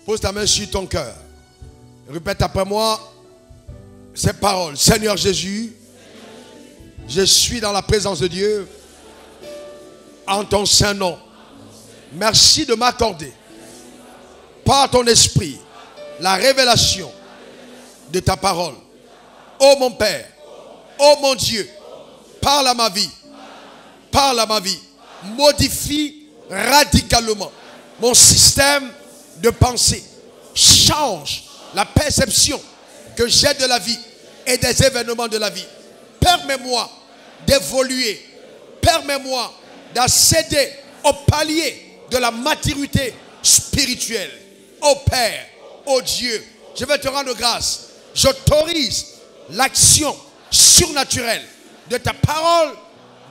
Pose ta main sur ton cœur. Répète après moi ces paroles. Seigneur Jésus, je suis dans la présence de Dieu en ton saint nom. Merci de m'accorder par ton esprit la révélation de ta parole. Ô mon Père, ô mon Dieu, parle à ma vie. Parle à ma vie. Modifie radicalement mon système de pensée. Change la perception que j'ai de la vie et des événements de la vie. Permets-moi d'évoluer. Permets-moi d'accéder au palier de la maturité spirituelle. Ô Père, ô Dieu, je vais te rendre grâce. J'autorise l'action surnaturelle de ta parole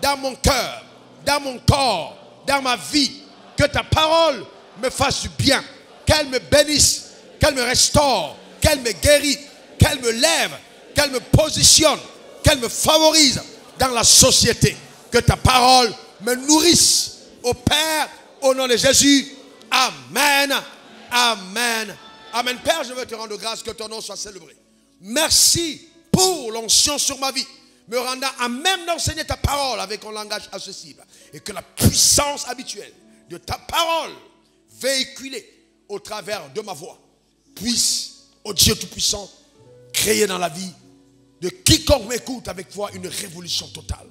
dans mon cœur, dans mon corps, dans ma vie. Que ta parole me fasse du bien, qu'elle me bénisse, qu'elle me restaure, qu'elle me guérit, qu'elle me lève, qu'elle me positionne, qu'elle me favorise dans la société. Que ta parole me nourrisse. Au Père, au nom de Jésus. Amen. Amen. Amen. Père, je veux te rendre grâce, que ton nom soit célébré. Merci pour l'onction sur ma vie, me rendant à même d'enseigner ta parole avec un langage accessible. Et que la puissance habituelle de ta parole véhiculée au travers de ma voix puisse, ô Dieu Tout-Puissant, créer dans la vie de quiconque m'écoute avec toi une révolution totale.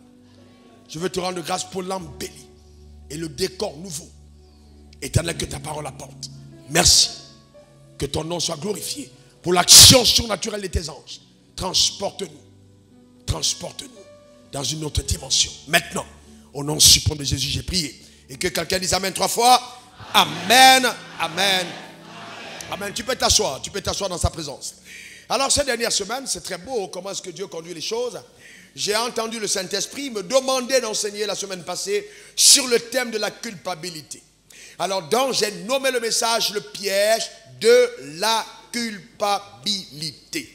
Je veux te rendre grâce pour l'embellie et le décor nouveau, éternel, que ta parole apporte. Merci. Que ton nom soit glorifié pour l'action surnaturelle de tes anges. Transporte-nous. Transporte-nous dans une autre dimension. Maintenant, au nom suprême de Jésus, j'ai prié. Et que quelqu'un dise Amen 3 fois. Amen. Amen. Amen. Tu peux t'asseoir. Tu peux t'asseoir dans sa présence. Alors, cette dernière semaine, c'est très beau comment est-ce que Dieu conduit les choses. J'ai entendu le Saint-Esprit me demander d'enseigner la semaine passée sur le thème de la culpabilité. Alors, donc, j'ai nommé le message le piège de la culpabilité.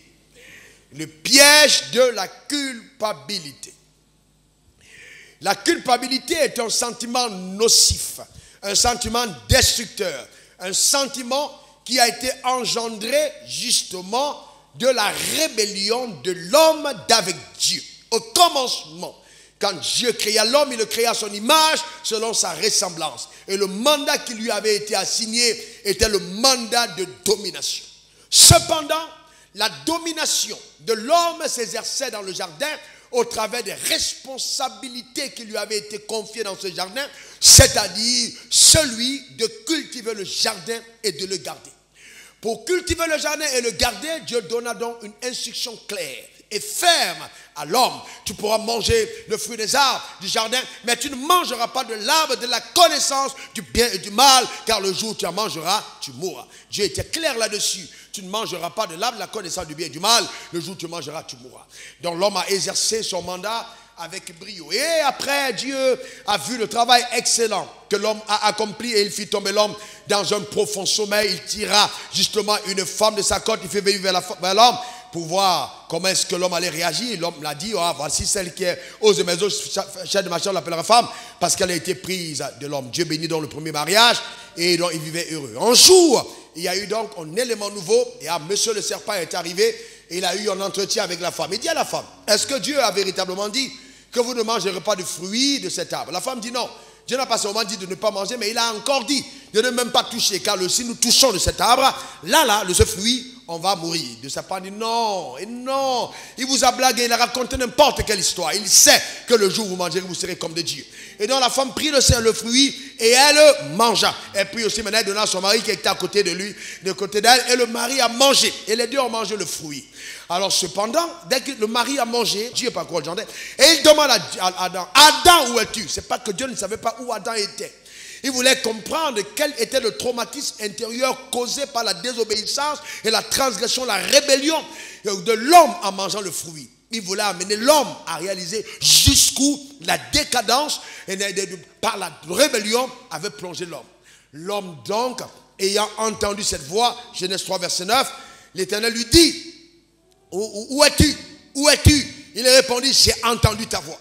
Le piège de la culpabilité. La culpabilité est un sentiment nocif, un sentiment destructeur, un sentiment qui a été engendré justement de la rébellion de l'homme d'avec Dieu. Au commencement, quand Dieu créa l'homme, il le créa à son image, selon sa ressemblance. Et le mandat qui lui avait été assigné était le mandat de domination. Cependant, la domination de l'homme s'exerçait dans le jardin au travers des responsabilités qui lui avaient été confiées dans ce jardin, c'est-à-dire celui de cultiver le jardin et de le garder. Pour cultiver le jardin et le garder, Dieu donna donc une instruction claire et ferme à l'homme. Tu pourras manger le fruit des arbres du jardin, mais tu ne mangeras pas de l'arbre de la connaissance du bien et du mal, car le jour où tu en mangeras, tu mourras. Dieu était clair là-dessus. Tu ne mangeras pas de l'arbre de la connaissance du bien et du mal, le jour où tu mangeras, tu mourras. Donc l'homme a exercé son mandat avec brio. Et après, Dieu a vu le travail excellent que l'homme a accompli et il fit tomber l'homme dans un profond sommeil. Il tira justement une femme de sa côte, il fait venir vers l'homme pour voir comment est-ce que l'homme allait réagir. L'homme l'a dit, oh, voici celle qui est aux de mes os, chef de ma chair, on l'appellera femme, parce qu'elle a été prise de l'homme. Dieu bénit donc le premier mariage et donc il vivait heureux. Un jour, il y a eu donc un élément nouveau et monsieur le serpent est arrivé et il a eu un entretien avec la femme. Il dit à la femme, est-ce que Dieu a véritablement dit que vous ne mangerez pas de fruits de cet arbre? La femme dit non. Dieu n'a pas seulement dit de ne pas manger, mais il a encore dit de ne même pas toucher, car si nous touchons de cet arbre, de ce fruit, on va mourir. Dieu s'est pas dit non, et non. Il vous a blagué, il a raconté n'importe quelle histoire. Il sait que le jour où vous mangerez, vous serez comme des dieux. Et donc la femme prit le fruit et elle mangea. Elle prit aussi maintenant, elle donna à son mari qui était à côté de lui, de côté d'elle, et le mari a mangé. Et les deux ont mangé le fruit. Alors cependant, dès que le mari a mangé, Dieu n'est pas quoi le jardin, et il demande à Adam, Adam, où es-tu? C'est pas que Dieu ne savait pas où Adam était. Il voulait comprendre quel était le traumatisme intérieur causé par la désobéissance et la transgression, la rébellion de l'homme en mangeant le fruit. Il voulait amener l'homme à réaliser jusqu'où la décadence par la rébellion avait plongé l'homme. L'homme donc, ayant entendu cette voix, Genèse 3 verset 9, l'Éternel lui dit, où es-tu? Où es-tu? Il répondit, j'ai entendu ta voix.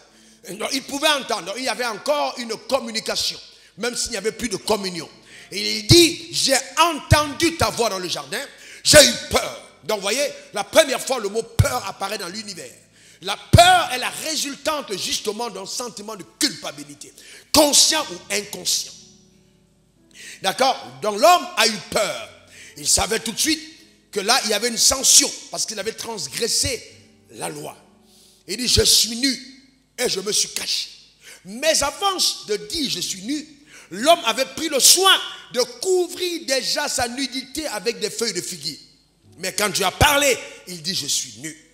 Donc, il pouvait entendre, il y avait encore une communication. Même s'il n'y avait plus de communion. Et il dit, j'ai entendu ta voix dans le jardin, j'ai eu peur. Donc vous voyez, la première fois le mot peur apparaît dans l'univers. La peur est la résultante justement d'un sentiment de culpabilité, conscient ou inconscient. D'accord? Donc l'homme a eu peur. Il savait tout de suite que là, il y avait une sanction parce qu'il avait transgressé la loi. Il dit, je suis nu et je me suis caché. Mais avant de dire je suis nu, l'homme avait pris le soin de couvrir déjà sa nudité avec des feuilles de figuier. Mais quand Dieu a parlé, il dit je suis nu.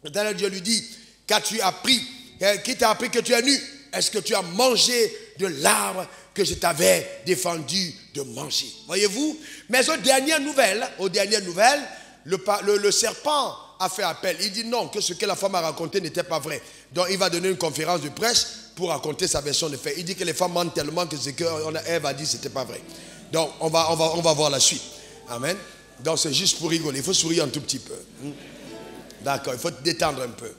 Maintenant Dieu lui dit, qu'as-tu appris? Qui t'a appris que tu es nu? Est-ce que tu as mangé de l'arbre que je t'avais défendu de manger? Voyez-vous? Mais aux dernières nouvelles, le serpent a fait appel. Il dit non, que ce que la femme a raconté n'était pas vrai. Donc il va donner une conférence de presse pour raconter sa version de fait. Il dit que les femmes mentent tellement que ce qu'Ève a dit, ce n'était pas vrai. Donc on va voir la suite. Amen. Donc c'est juste pour rigoler. Il faut sourire un tout petit peu. D'accord, il faut te détendre un peu.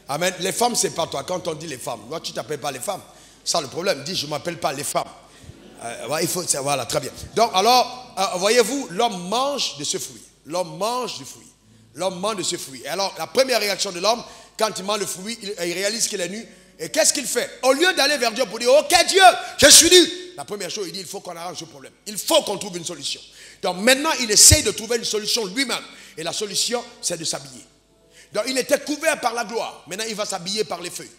Amen. Les femmes, c'est pas toi. Quand on dit les femmes, moi tu t'appelles pas les femmes. Ça le problème. Dis, je ne m'appelle pas les femmes. Il faut, voilà, très bien. Donc alors, voyez-vous, l'homme mange de ce fruit. L'homme mange du fruit. L'homme mange de ce fruit. Et alors, la première réaction de l'homme, quand il mange le fruit, il réalise qu'il est nu. Et qu'est-ce qu'il fait? Au lieu d'aller vers Dieu pour dire, ok Dieu, je suis nu. La première chose, il dit, il faut qu'on arrange ce problème. Il faut qu'on trouve une solution. Donc maintenant, il essaye de trouver une solution lui-même. Et la solution, c'est de s'habiller. Donc il était couvert par la gloire. Maintenant, il va s'habiller par les feuilles.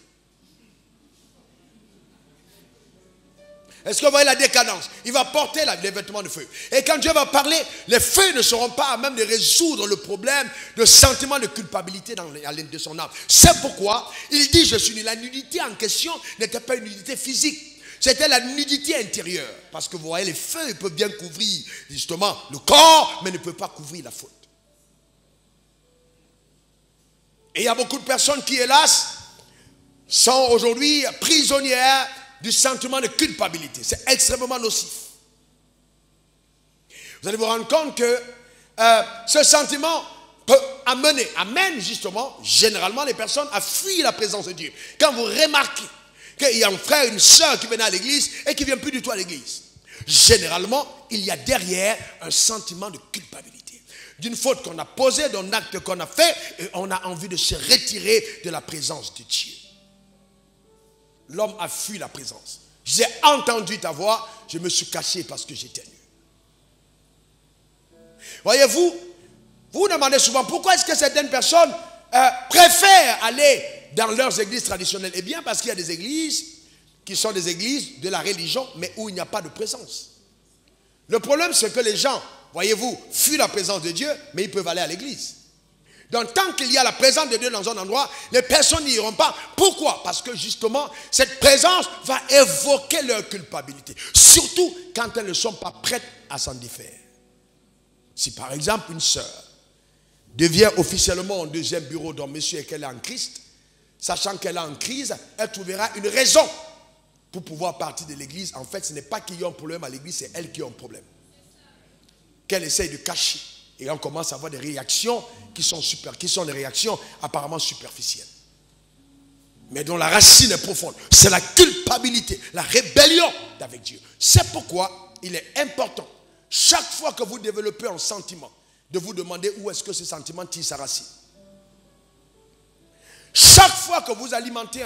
Est-ce que vous voyez la décadence? Il va porter les vêtements de feuilles. Et quand Dieu va parler, les feuilles ne seront pas à même de résoudre le problème de sentiment de culpabilité de son âme. C'est pourquoi il dit, je suis nu. La nudité en question n'était pas une nudité physique. C'était la nudité intérieure. Parce que vous voyez, les feuilles peuvent bien couvrir justement le corps, mais ne peuvent pas couvrir la faute. Et il y a beaucoup de personnes qui, hélas, sont aujourd'hui prisonnières du sentiment de culpabilité. C'est extrêmement nocif. Vous allez vous rendre compte que ce sentiment peut amène justement, généralement, les personnes à fuir la présence de Dieu. Quand vous remarquez qu'il y a un frère, une soeur qui venait à l'église et qui ne vient plus du tout à l'église, généralement, il y a derrière un sentiment de culpabilité. D'une faute qu'on a posée, d'un acte qu'on a fait, et on a envie de se retirer de la présence de Dieu. L'homme a fui la présence. J'ai entendu ta voix, je me suis caché parce que j'étais nu. Voyez-vous, vous demandez souvent pourquoi est-ce que certaines personnes préfèrent aller dans leurs églises traditionnelles. Eh bien, parce qu'il y a des églises qui sont des églises de la religion, mais où il n'y a pas de présence. Le problème, c'est que les gens, voyez-vous, fuient la présence de Dieu, mais ils peuvent aller à l'église. Donc, tant qu'il y a la présence de Dieu dans un endroit, les personnes n'y iront pas. Pourquoi? Parce que justement, cette présence va évoquer leur culpabilité. Surtout quand elles ne sont pas prêtes à s'en défaire. Si par exemple, une sœur devient officiellement un deuxième bureau d'un monsieur et qu'elle est en Christ, sachant qu'elle est en crise, elle trouvera une raison pour pouvoir partir de l'église. En fait, ce n'est pas qu'il y a un problème à l'église, c'est elle qui a un problème. Qu'elle essaye de cacher. Et on commence à avoir des réactions qui sont des réactions apparemment superficielles. Mais dont la racine est profonde. C'est la culpabilité, la rébellion avec Dieu. C'est pourquoi il est important, chaque fois que vous développez un sentiment, de vous demander où est-ce que ce sentiment tire sa racine. Chaque fois que vous alimentez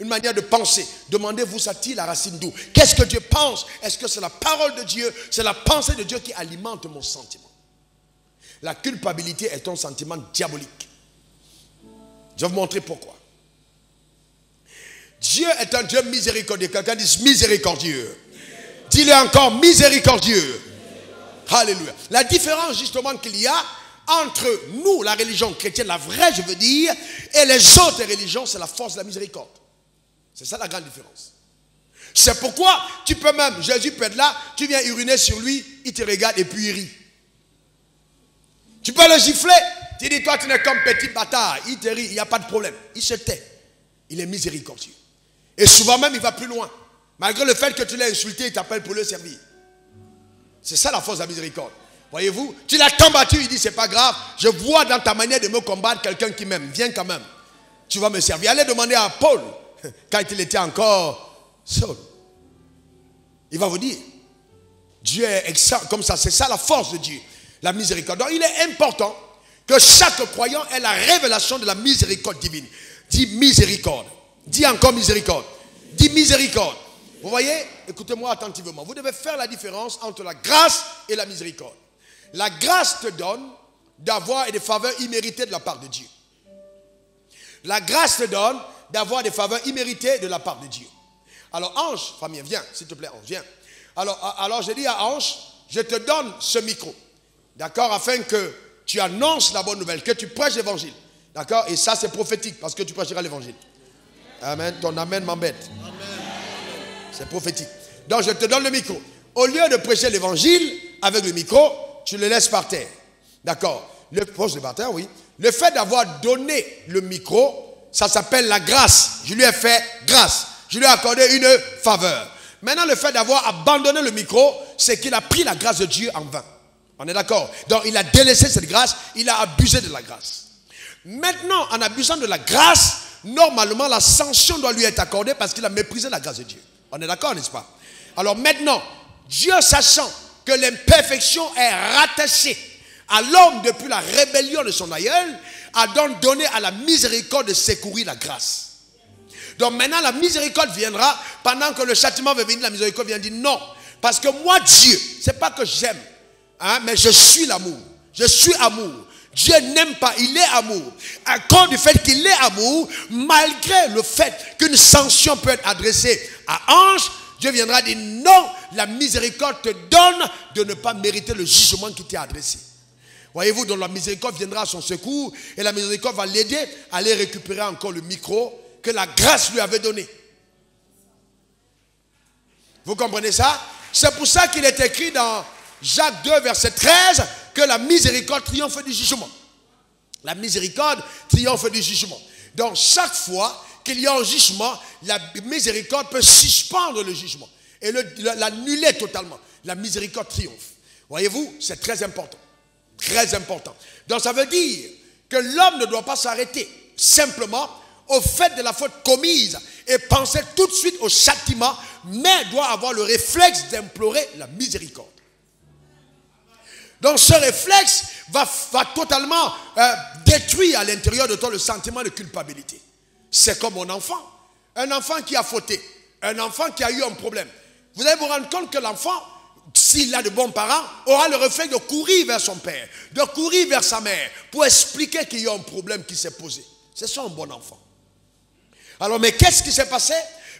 une manière de penser, demandez-vous, ça tire la racine d'où? Qu'est-ce que Dieu pense? Est-ce que c'est la parole de Dieu? C'est la pensée de Dieu qui alimente mon sentiment? La culpabilité est un sentiment diabolique. Je vais vous montrer pourquoi. Dieu est un Dieu miséricordieux. Quelqu'un dit miséricordieux. Dis-le encore, miséricordieux. Alléluia. La différence justement qu'il y a entre nous, la religion chrétienne, la vraie je veux dire, et les autres religions, c'est la force de la miséricorde. C'est ça la grande différence. C'est pourquoi tu peux même, Jésus peut être là, tu viens uriner sur lui, il te regarde et puis il rit. Tu peux le gifler, tu dis toi tu n'es qu'un petit bâtard, il te rit, il n'y a pas de problème. Il se tait, il est miséricordieux. Et souvent même il va plus loin. Malgré le fait que tu l'as insulté, il t'appelle pour le servir. C'est ça la force de la miséricorde. Voyez-vous, tu l'as combattu, il dit c'est pas grave, je vois dans ta manière de me combattre quelqu'un qui m'aime, viens quand même, tu vas me servir. Allez demander à Paul, quand il était encore seul, il va vous dire, Dieu est comme ça, c'est ça la force de Dieu, la miséricorde. Donc il est important que chaque croyant ait la révélation de la miséricorde divine. Dis miséricorde. Dis encore miséricorde. Dis miséricorde. Vous voyez, écoutez-moi attentivement. Vous devez faire la différence entre la grâce et la miséricorde. La grâce te donne d'avoir des faveurs imméritées de la part de Dieu. La grâce te donne d'avoir des faveurs imméritées de la part de Dieu. Alors Ange, famille, viens, s'il te plaît, Ange, viens. Alors je dis à Ange, je te donne ce micro, d'accord, afin que tu annonces la bonne nouvelle, que tu prêches l'évangile, d'accord, et ça c'est prophétique, parce que tu prêcheras l'évangile. Amen, ton amen m'embête. C'est prophétique. Donc je te donne le micro. Au lieu de prêcher l'évangile avec le micro, tu le laisses par terre, d'accord, pose-le par terre, oui. Le fait d'avoir donné le micro, ça s'appelle la grâce. Je lui ai fait grâce, je lui ai accordé une faveur. Maintenant, le fait d'avoir abandonné le micro, c'est qu'il a pris la grâce de Dieu en vain. On est d'accord? Donc, il a délaissé cette grâce, il a abusé de la grâce. Maintenant, en abusant de la grâce, normalement, la sanction doit lui être accordée parce qu'il a méprisé la grâce de Dieu. On est d'accord, n'est-ce pas? Alors maintenant, Dieu, sachant que l'imperfection est rattachée à l'homme depuis la rébellion de son aïeul, a donc donné à la miséricorde de secourir la grâce. Donc maintenant la miséricorde viendra, pendant que le châtiment va venir, la miséricorde vient dire non. Parce que moi Dieu, c'est pas que j'aime, hein, mais je suis l'amour. Je suis amour. Dieu n'aime pas, il est amour. À cause du fait qu'il est amour, malgré le fait qu'une sanction peut être adressée à Ange, Dieu viendra dire non, la miséricorde te donne de ne pas mériter le jugement qui t'est adressé. Voyez-vous, donc la miséricorde viendra à son secours et la miséricorde va l'aider à aller récupérer encore le micro que la grâce lui avait donné. Vous comprenez ça? C'est pour ça qu'il est écrit dans Jacques 2, verset 13, que la miséricorde triomphe du jugement. La miséricorde triomphe du jugement. Donc chaque fois qu'il y a un jugement, la miséricorde peut suspendre le jugement et l'annuler totalement. La miséricorde triomphe. Voyez-vous, c'est très important. Très important. Donc ça veut dire que l'homme ne doit pas s'arrêter simplement au fait de la faute commise et penser tout de suite au châtiment, mais doit avoir le réflexe d'implorer la miséricorde. Donc ce réflexe va totalement détruire à l'intérieur de toi le sentiment de culpabilité. C'est comme un enfant qui a fauté, un enfant qui a eu un problème. Vous allez vous rendre compte que l'enfant, s'il a de bons parents, aura le réflexe de courir vers son père, de courir vers sa mère, pour expliquer qu'il y a un problème qui s'est posé. C'est ça un bon enfant. Alors, mais qu'est-ce qui s'est passé?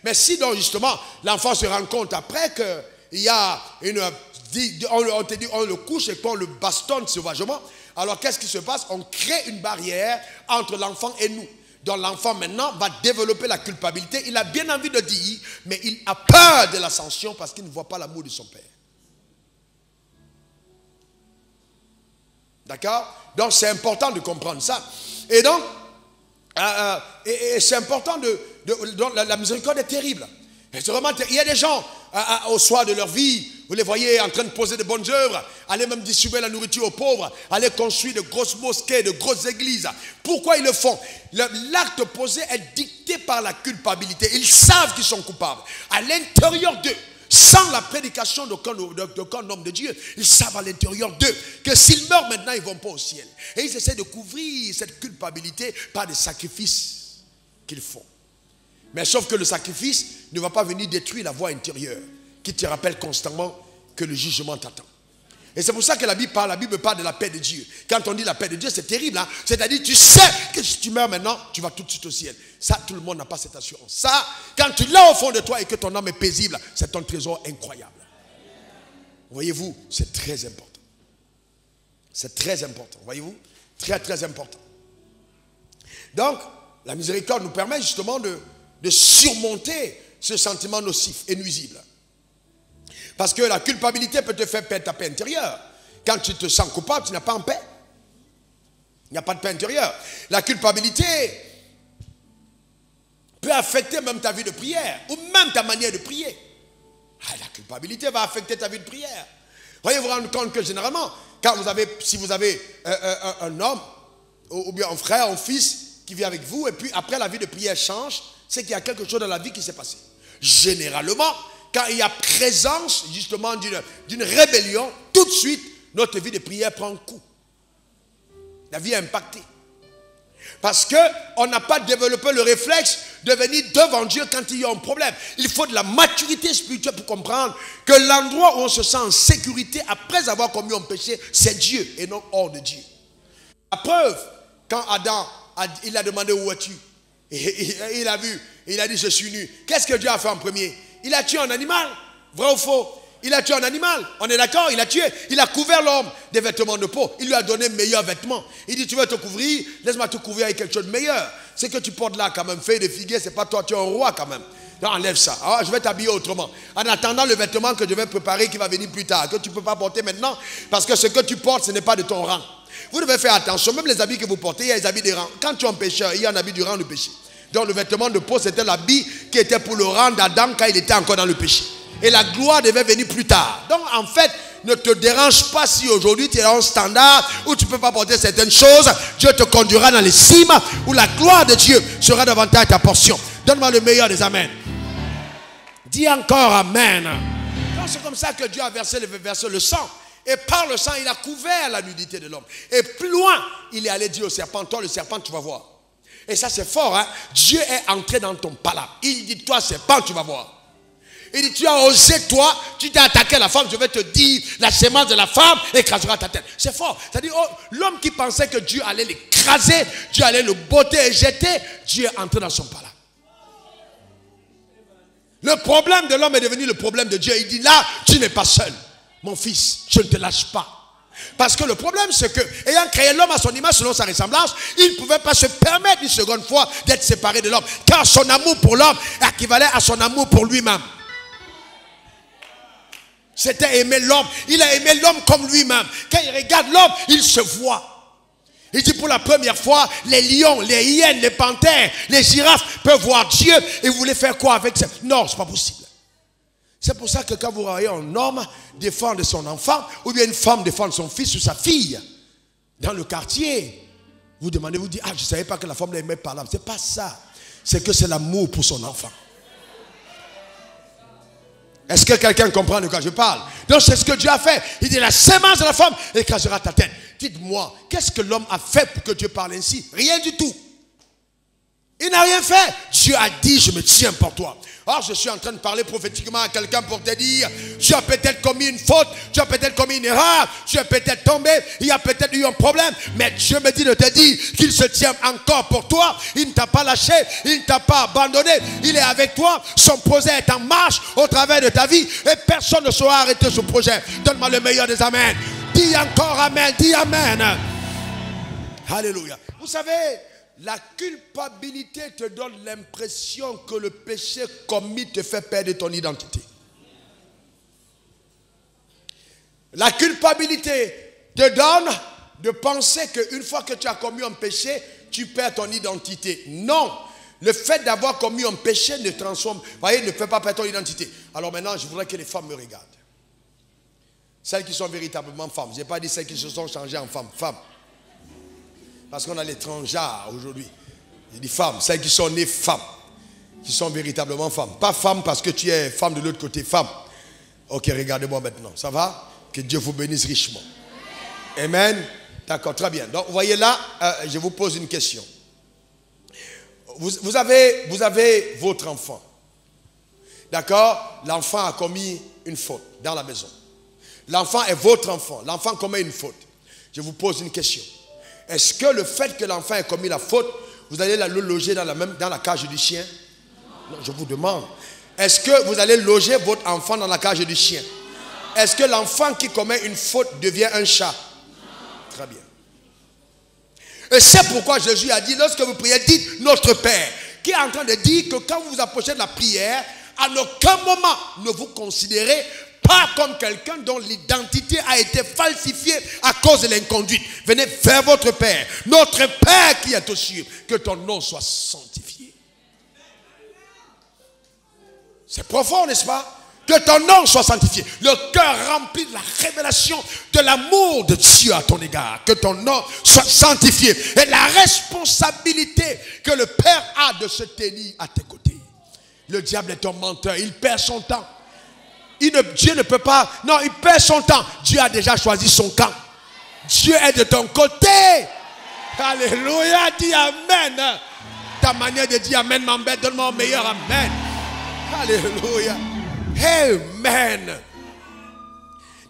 Mais si donc justement, l'enfant se rend compte après qu'il y a on le couche et qu'on le bastonne sauvagement, alors qu'est-ce qui se passe? On crée une barrière entre l'enfant et nous. Donc l'enfant maintenant va développer la culpabilité. Il a bien envie de dire, mais il a peur de la sanction parce qu'il ne voit pas l'amour de son père. D'accord? Donc c'est important de comprendre ça. Et donc, c'est important donc la miséricorde est terrible. C'est vraiment terrible. Il y a des gens, au soir de leur vie, vous les voyez en train de poser de bonnes œuvres, aller même distribuer la nourriture aux pauvres, aller construire de grosses mosquées, de grosses églises. Pourquoi ils le font? L'acte posé est dicté par la culpabilité. Ils savent qu'ils sont coupables. À l'intérieur d'eux, sans la prédication d'aucun homme de Dieu, ils savent à l'intérieur d'eux que s'ils meurent maintenant, ils ne vont pas au ciel. Et ils essaient de couvrir cette culpabilité par des sacrifices qu'ils font. Mais sauf que le sacrifice ne va pas venir détruire la voie intérieure qui te rappelle constamment que le jugement t'attend. Et c'est pour ça que la Bible parle de la paix de Dieu. Quand on dit la paix de Dieu, c'est terrible. Hein? C'est-à-dire, tu sais que si tu meurs maintenant, tu vas tout de suite au ciel. Ça, tout le monde n'a pas cette assurance. Ça, quand tu l'as au fond de toi et que ton âme est paisible, c'est ton trésor incroyable. Voyez-vous, c'est très important. C'est très important, voyez-vous? Très, très important. Donc, la miséricorde nous permet justement de surmonter ce sentiment nocif et nuisible. Parce que la culpabilité peut te faire perdre ta paix intérieure. Quand tu te sens coupable, tu n'as pas en paix. Il n'y a pas de paix intérieure. La culpabilité peut affecter même ta vie de prière ou même ta manière de prier. La culpabilité va affecter ta vie de prière. Voyez, vous vous rendez compte que généralement, si vous avez un homme ou bien un frère, un fils qui vit avec vous et puis après la vie de prière change, c'est qu'il y a quelque chose dans la vie qui s'est passé. Généralement, quand il y a présence justement d'une rébellion, tout de suite, notre vie de prière prend un coup. La vie est impactée. Parce qu'on n'a pas développé le réflexe de venir devant Dieu quand il y a un problème. Il faut de la maturité spirituelle pour comprendre que l'endroit où on se sent en sécurité après avoir commis un péché, c'est Dieu et non hors de Dieu. La preuve, quand Adam il a demandé où es-tu, il a vu, il a dit je suis nu. Qu'est-ce que Dieu a fait en premier? Il a tué un animal, vrai ou faux? Il a tué un animal, on est d'accord, il a tué. Il a couvert l'homme des vêtements de peau. Il lui a donné meilleurs vêtements. Il dit, tu veux te couvrir, laisse-moi te couvrir avec quelque chose de meilleur. Ce que tu portes là quand même, feuille de figuier, c'est pas toi, tu es un roi quand même. Non, enlève ça. Alors, je vais t'habiller autrement. En attendant le vêtement que je vais préparer qui va venir plus tard, que tu ne peux pas porter maintenant, parce que ce que tu portes, ce n'est pas de ton rang. Vous devez faire attention, même les habits que vous portez, il y a les habits de rang. Quand tu es un pécheur, il y a un habit du rang de péché. Donc le vêtement de peau, c'était l'habit qui était pour le rang d'Adam quand il était encore dans le péché. Et la gloire devait venir plus tard. Donc en fait, ne te dérange pas si aujourd'hui tu es dans un standard où tu ne peux pas porter certaines choses. Dieu te conduira dans les cimes où la gloire de Dieu sera davantage ta portion. Donne-moi le meilleur des amens. Dis encore amen. Donc c'est comme ça que Dieu a versé le sang. Et par le sang, il a couvert la nudité de l'homme. Et plus loin, il est allé dire au serpent, toi le serpent, tu vas voir. Et ça c'est fort, hein? Dieu est entré dans ton palabre. Il dit, toi serpent, tu vas voir. Il dit, tu as osé toi, tu t'es attaqué à la femme, je vais te dire, la sémence de la femme écrasera ta tête. C'est fort. C'est-à-dire, oh, l'homme qui pensait que Dieu allait l'écraser, Dieu allait le botter et jeter, Dieu est entré dans son palabre. Le problème de l'homme est devenu le problème de Dieu. Il dit, là, tu n'es pas seul. Mon fils, je ne te lâche pas. Parce que le problème, c'est que, ayant créé l'homme à son image, selon sa ressemblance, il ne pouvait pas se permettre une seconde fois d'être séparé de l'homme. Car son amour pour l'homme équivalait à son amour pour lui-même. C'était aimer l'homme. Il a aimé l'homme comme lui-même. Quand il regarde l'homme, il se voit. Il dit pour la première fois, les lions, les hyènes, les panthères, les girafes peuvent voir Dieu. Et vous voulez faire quoi avec ça? Non, ce n'est pas possible. C'est pour ça que quand vous voyez un homme défendre son enfant, ou bien une femme défendre son fils ou sa fille, dans le quartier, vous demandez, vous dites, ah, je ne savais pas que la femme l'aimait par là. Ce n'est pas ça. C'est que c'est l'amour pour son enfant. Est-ce que quelqu'un comprend de quoi je parle? Donc c'est ce que Dieu a fait. Il dit, la sémence de la femme écrasera ta tête. Dites-moi, qu'est-ce que l'homme a fait pour que Dieu parle ainsi? Rien du tout. Il n'a rien fait. Dieu a dit, je me tiens pour toi. Or, je suis en train de parler prophétiquement à quelqu'un pour te dire, tu as peut-être commis une faute, tu as peut-être commis une erreur, tu es peut-être tombé, il y a peut-être eu un problème, mais Dieu me dit de te dire qu'il se tient encore pour toi. Il ne t'a pas lâché, il ne t'a pas abandonné, il est avec toi. Son projet est en marche au travers de ta vie et personne ne saura arrêter ce projet. Donne-moi le meilleur des amens. Dis encore amen, dis amen. Alléluia. Vous savez, la culpabilité te donne l'impression que le péché commis te fait perdre ton identité. La culpabilité te donne de penser qu'une fois que tu as commis un péché, tu perds ton identité. Non, le fait d'avoir commis un péché ne transforme, voyez, ne fait pas perdre ton identité. Alors maintenant, je voudrais que les femmes me regardent. Celles qui sont véritablement femmes. Je n'ai pas dit celles qui se sont changées en femmes. Femmes. Parce qu'on a les transgenres aujourd'hui. J'ai dit femmes, celles qui sont nées femmes, qui sont véritablement femmes. Pas femmes parce que tu es femme de l'autre côté, femme. Ok, regardez-moi maintenant, ça va? Que Dieu vous bénisse richement. Amen. D'accord, très bien. Donc, vous voyez là, je vous pose une question. Vous avez votre enfant. D'accord? L'enfant a commis une faute dans la maison. L'enfant est votre enfant. L'enfant commet une faute. Je vous pose une question. Est-ce que le fait que l'enfant ait commis la faute, vous allez le loger dans la cage du chien? Non, je vous demande. Est-ce que vous allez loger votre enfant dans la cage du chien? Est-ce que l'enfant qui commet une faute devient un chat? Très bien. Et c'est pourquoi Jésus a dit, lorsque vous priez, dites notre Père, qui est en train de dire que quand vous vous approchez de la prière, à aucun moment ne vous considérez pas comme quelqu'un dont l'identité a été falsifiée à cause de l'inconduite. Venez vers votre Père, notre Père qui est aux cieux, que ton nom soit sanctifié. C'est profond, n'est-ce pas? Que ton nom soit sanctifié. Le cœur rempli de la révélation de l'amour de Dieu à ton égard. Que ton nom soit sanctifié. Et la responsabilité que le Père a de se tenir à tes côtés. Le diable est un menteur. Il perd son temps. Dieu ne peut pas. Non, il perd son temps. Dieu a déjà choisi son camp. Dieu est de ton côté. Alléluia. Dis amen. Ta manière de dire amen m'embête. Donne-moi un meilleur amen. Alléluia. Amen.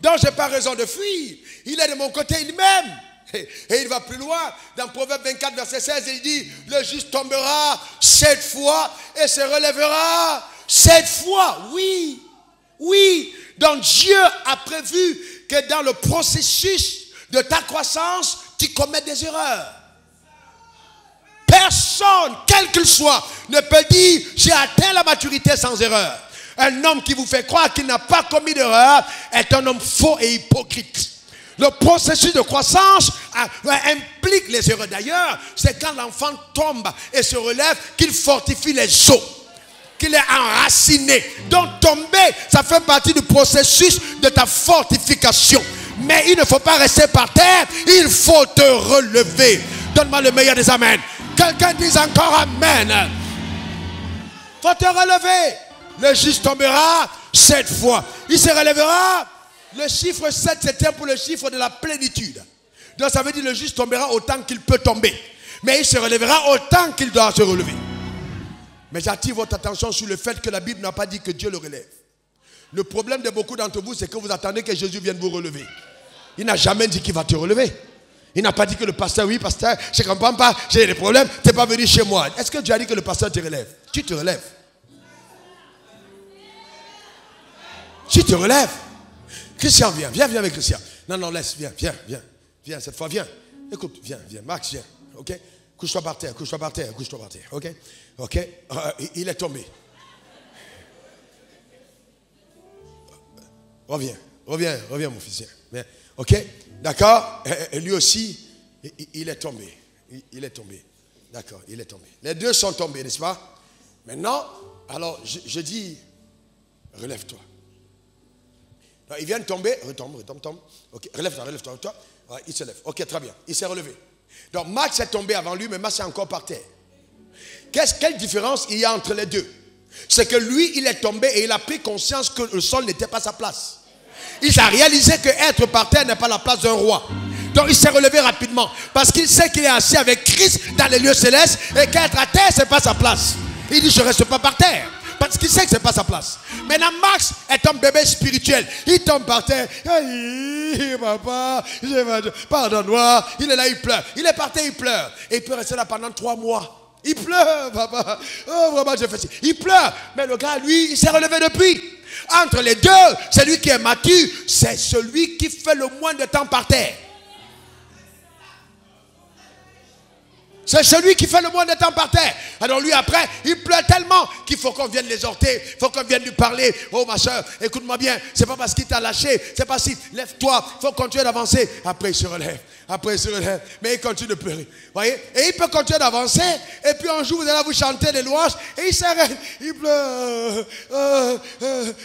Donc je n'ai pas raison de fuir. Il est de mon côté, il m'aime. Et il va plus loin. Dans Proverbe 24, verset 16, il dit: le juste tombera 7 fois et se relèvera 7 fois. Oui. Oui. Donc Dieu a prévu que dans le processus de ta croissance, tu commets des erreurs. Personne, quel qu'il soit, ne peut dire: j'ai atteint la maturité sans erreur. Un homme qui vous fait croire qu'il n'a pas commis d'erreur est un homme faux et hypocrite. Le processus de croissance implique les erreurs. D'ailleurs, c'est quand l'enfant tombe et se relève qu'il fortifie les os, qu'il est enraciné. Donc tomber, ça fait partie du processus de ta fortification. Mais il ne faut pas rester par terre, il faut te relever. Donne-moi le meilleur des amens. Quelqu'un dise encore amen. Faut te relever. Le juste tombera 7 fois. Il se relèvera. Le chiffre 7, c'était pour le chiffre de la plénitude. Donc ça veut dire le juste tombera autant qu'il peut tomber. Mais il se relèvera autant qu'il doit se relever. Mais j'attire votre attention sur le fait que la Bible n'a pas dit que Dieu le relève. Le problème de beaucoup d'entre vous, c'est que vous attendez que Jésus vienne vous relever. Il n'a jamais dit qu'il va te relever. Il n'a pas dit que le pasteur, oui pasteur, je ne comprends pas, j'ai des problèmes, tu n'es pas venu chez moi. Est-ce que Dieu a dit que le pasteur te relève? Tu te relèves. Tu te relèves. Christian, viens avec Christian. Non, laisse, viens, cette fois, viens. Écoute, viens, Max, viens, ok? Couche-toi par terre, ok? Il est tombé. Reviens, mon fils, viens, ok? D'accord? Et lui aussi, il est tombé. Il est tombé. D'accord, il est tombé. Les deux sont tombés, n'est-ce pas? Maintenant, alors, je dis, relève-toi. Il vient de tomber, retombe. Ok, relève-toi. Ouais, il se lève. Ok, très bien. Il s'est relevé. Donc Max est tombé avant lui, mais Max est encore par terre. Quelle différence il y a entre les deux? C'est que lui, il est tombé et il a pris conscience que le sol n'était pas sa place. Il a réalisé que être par terre n'est pas la place d'un roi. Donc il s'est relevé rapidement. Parce qu'il sait qu'il est assis avec Christ dans les lieux célestes et qu'être à terre, ce n'est pas sa place. Il dit: je ne reste pas par terre. Parce qu'il sait que ce n'est pas sa place. Maintenant, Max est un bébé spirituel. Il tombe par terre. Papa, pardonne-moi. Il est là, il pleure. Il est par terre, il pleure. Et il peut rester là pendant 3 mois. Il pleure, papa. Oh, vraiment, j'ai fait ci. Il pleure. Mais le gars, lui, il s'est relevé depuis. Entre les deux, celui qui est mature, c'est celui qui fait le moins de temps par terre. C'est celui qui fait le moins de temps par terre. Alors lui, après, il pleure tellement qu'il faut qu'on vienne l'exhorter, il faut qu'on vienne lui parler. Oh ma soeur, écoute-moi bien, c'est pas parce qu'il t'a lâché, c'est pas si, lève-toi, il faut continuer d'avancer. Après il se relève, mais il continue de pleurer. Voyez? Et il peut continuer d'avancer, et puis un jour vous allez vous chanter des louanges, et il s'arrête, il pleure.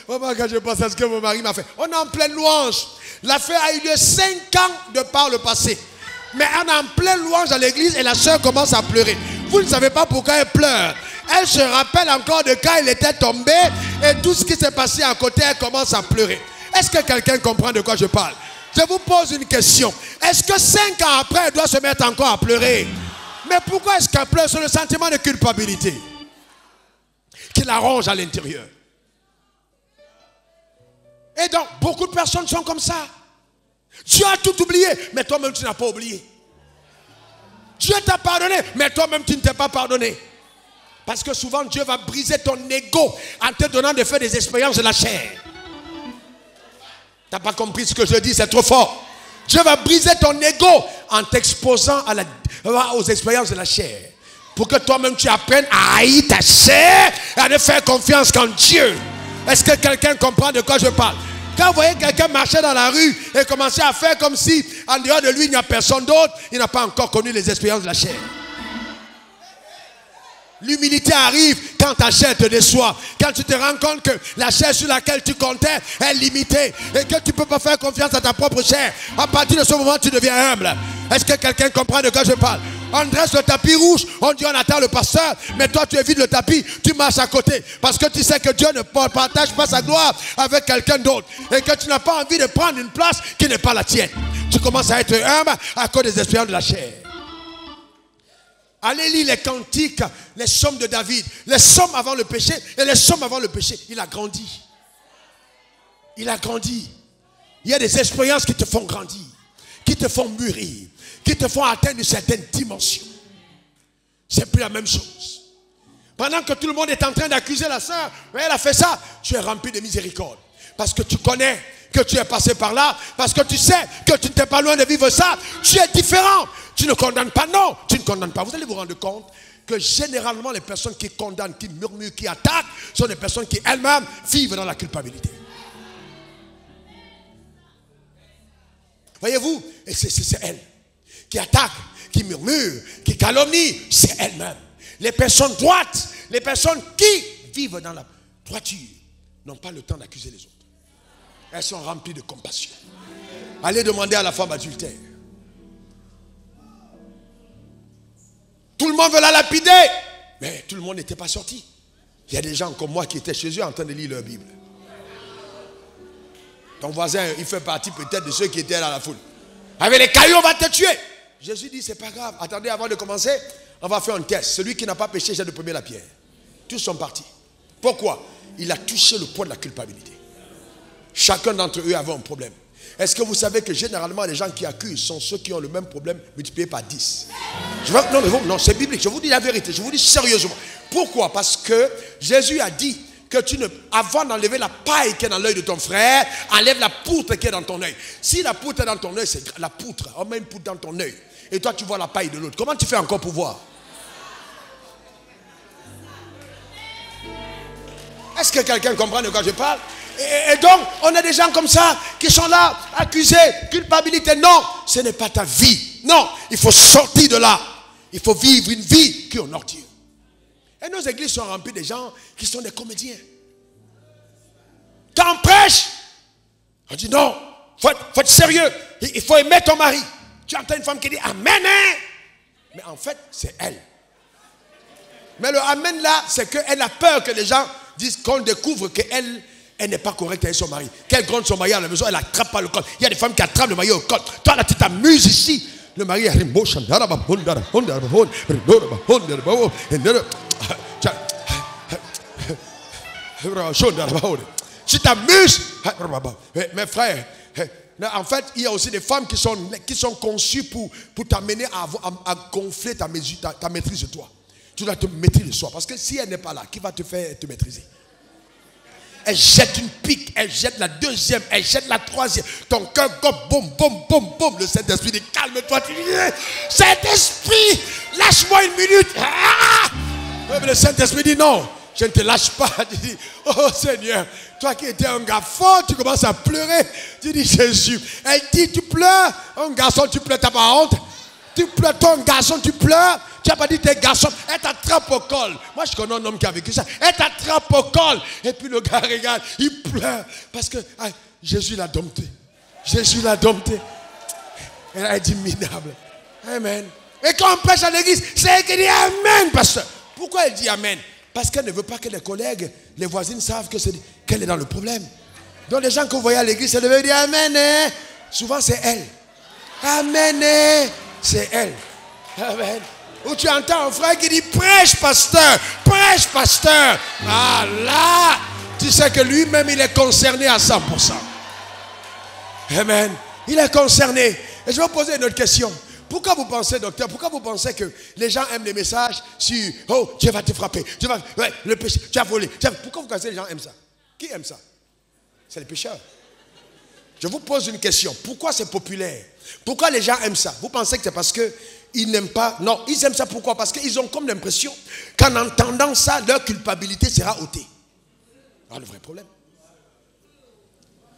Maman, quand je pense à ce que mon mari m'a fait, on est en pleine louange. L'affaire a eu lieu 5 ans de par le passé. Mais on est en pleine louange à l'église et la soeur commence à pleurer. Vous ne savez pas pourquoi elle pleure. Elle se rappelle encore de quand elle était tombée et tout ce qui s'est passé à côté, elle commence à pleurer. Est-ce que quelqu'un comprend de quoi je parle? Je vous pose une question. Est-ce que 5 ans après, elle doit se mettre encore à pleurer? Mais pourquoi est-ce qu'elle pleure? Sur le sentiment de culpabilité qui la ronge à l'intérieur. Et donc, beaucoup de personnes sont comme ça. Dieu a tout oublié, mais toi-même tu n'as pas oublié. Dieu t'a pardonné, mais toi-même tu ne t'es pas pardonné. Parce que souvent Dieu va briser ton ego en te donnant de faire des expériences de la chair. Tu n'as pas compris ce que je dis, c'est trop fort. Dieu va briser ton ego en t'exposant aux expériences de la chair. Pour que toi-même tu apprennes à haïr ta chair et à ne faire confiance qu'en Dieu. Est-ce que quelqu'un comprend de quoi je parle? Quand vous voyez quelqu'un marcher dans la rue et commencer à faire comme si en dehors de lui il n'y a personne d'autre, il n'a pas encore connu les expériences de la chair. L'humilité arrive quand ta chair te déçoit. Quand tu te rends compte que la chair sur laquelle tu comptais est limitée et que tu ne peux pas faire confiance à ta propre chair. À partir de ce moment, tu deviens humble. Est-ce que quelqu'un comprend de quoi je parle? On dresse le tapis rouge, on dit on attend le pasteur, mais toi tu évites le tapis, tu marches à côté. Parce que tu sais que Dieu ne partage pas sa gloire avec quelqu'un d'autre. Et que tu n'as pas envie de prendre une place qui n'est pas la tienne. Tu commences à être humble à cause des expériences de la chair. Allez lire les cantiques, les psaumes de David, les psaumes avant le péché et les psaumes avant le péché. Il a grandi. Il a grandi. Il y a des expériences qui te font grandir, qui te font mûrir, qui te font atteindre une certaine dimension. C'est plus la même chose. Pendant que tout le monde est en train d'accuser la sœur, elle a fait ça, tu es rempli de miséricorde. Parce que tu connais que tu es passé par là, parce que tu sais que tu n'es pas loin de vivre ça, tu es différent. Tu ne condamnes pas, non, tu ne condamnes pas. Vous allez vous rendre compte que généralement les personnes qui condamnent, qui murmurent, qui attaquent, sont des personnes qui elles-mêmes vivent dans la culpabilité. Voyez-vous, et c'est elle qui attaque, qui murmure, qui calomnie, c'est elle-même. Les personnes droites, les personnes qui vivent dans la droiture, n'ont pas le temps d'accuser les autres. Elles sont remplies de compassion. Allez demander à la femme adultère. Tout le monde veut la lapider, mais tout le monde n'était pas sorti. Il y a des gens comme moi qui étaient chez eux en train de lire leur Bible. Ton voisin, il fait partie peut-être de ceux qui étaient dans la foule. Avec les cailloux, on va te tuer. Jésus dit, c'est pas grave. Attendez, avant de commencer, on va faire un test. Celui qui n'a pas péché, jette le premier la pierre. Tous sont partis. Pourquoi? Il a touché le poids de la culpabilité. Chacun d'entre eux avait un problème. Est-ce que vous savez que généralement les gens qui accusent sont ceux qui ont le même problème multiplié par 10? Non, c'est biblique. Je vous dis la vérité. Je vous dis sérieusement. Pourquoi? Parce que Jésus a dit que avant d'enlever la paille qui est dans l'œil de ton frère, enlève la poutre qui est dans ton œil. Si la poutre est dans ton œil, c'est la poutre. On met une poutre dans ton œil. Et toi, tu vois la paille de l'autre. Comment tu fais encore pour voir? Est-ce que quelqu'un comprend de quoi je parle? Et donc, on a des gens comme ça qui sont là, accusés, culpabilité. Non, ce n'est pas ta vie. Non, il faut sortir de là. Il faut vivre une vie qui honore Dieu. Et nos églises sont remplies de gens qui sont des comédiens. Quand on prêche, on dit non, il faut être sérieux. Il faut aimer ton mari. Tu entends une femme qui dit amen, hein? Mais en fait, c'est elle. Mais le amen là, c'est qu'elle a peur que les gens disent qu'on découvre qu'elle n'est pas correcte avec son mari. Qu'elle gronde son mari à la maison, elle attrape pas le col. Il y a des femmes qui attrapent le mari au col. Toi là, tu t'amuses ici. Le mari est tu t'amuses. Mes frères, en fait, il y a aussi des femmes qui sont conçues pour t'amener à gonfler ta maîtrise de toi. Tu dois te maîtriser de soi. Parce que si elle n'est pas là, qui va te faire te maîtriser? Elle jette une pique, elle jette la deuxième, elle jette la troisième. Ton cœur, boum, boum, boum, boum. Le Saint-Esprit dit, calme-toi. Tu dis, Saint-Esprit, lâche-moi une minute. Ah! Le Saint-Esprit dit, non, je ne te lâche pas. Tu dis, oh Seigneur, toi qui étais un gars fort, tu commences à pleurer. Tu dis, Jésus. Elle dit, tu pleures. Un garçon, tu pleures, t'as pas honte. Tu pleures, toi, un garçon, tu pleures. Tu n'as pas dit t'es garçon. Elle t'attrape au col. Moi, je connais un homme qui a vécu ça. Elle t'attrape au col. Et puis le gars regarde, il pleure. Parce que Jésus l'a dompté. Jésus l'a dompté. Elle a dit minable. Amen. Et quand on prêche à l'église, c'est elle qui dit amen, pasteur. Pourquoi elle dit amen? Parce qu'elle ne veut pas que les collègues, les voisines savent qu'elle est dans le problème. Donc les gens que vous voyez à l'église, elle devait dire amen. Hein? Souvent c'est elle. Amen. Hein? C'est elle. Amen. Ou tu entends un frère qui dit prêche pasteur, prêche pasteur. Ah là, tu sais que lui-même il est concerné à 100%. Amen. Il est concerné. Et je vais vous poser une autre question. Pourquoi vous pensez, docteur, pourquoi vous pensez que les gens aiment les messages sur oh, Dieu va te frapper, le péché, tu as volé. Pourquoi vous pensez que les gens aiment ça? Qui aime ça? C'est les pécheurs. Je vous pose une question. Pourquoi c'est populaire? Pourquoi les gens aiment ça? Vous pensez que c'est parce qu'ils n'aiment pas? Non, ils aiment ça pourquoi? Parce qu'ils ont comme l'impression qu'en entendant ça, leur culpabilité sera ôtée. Alors le vrai problème.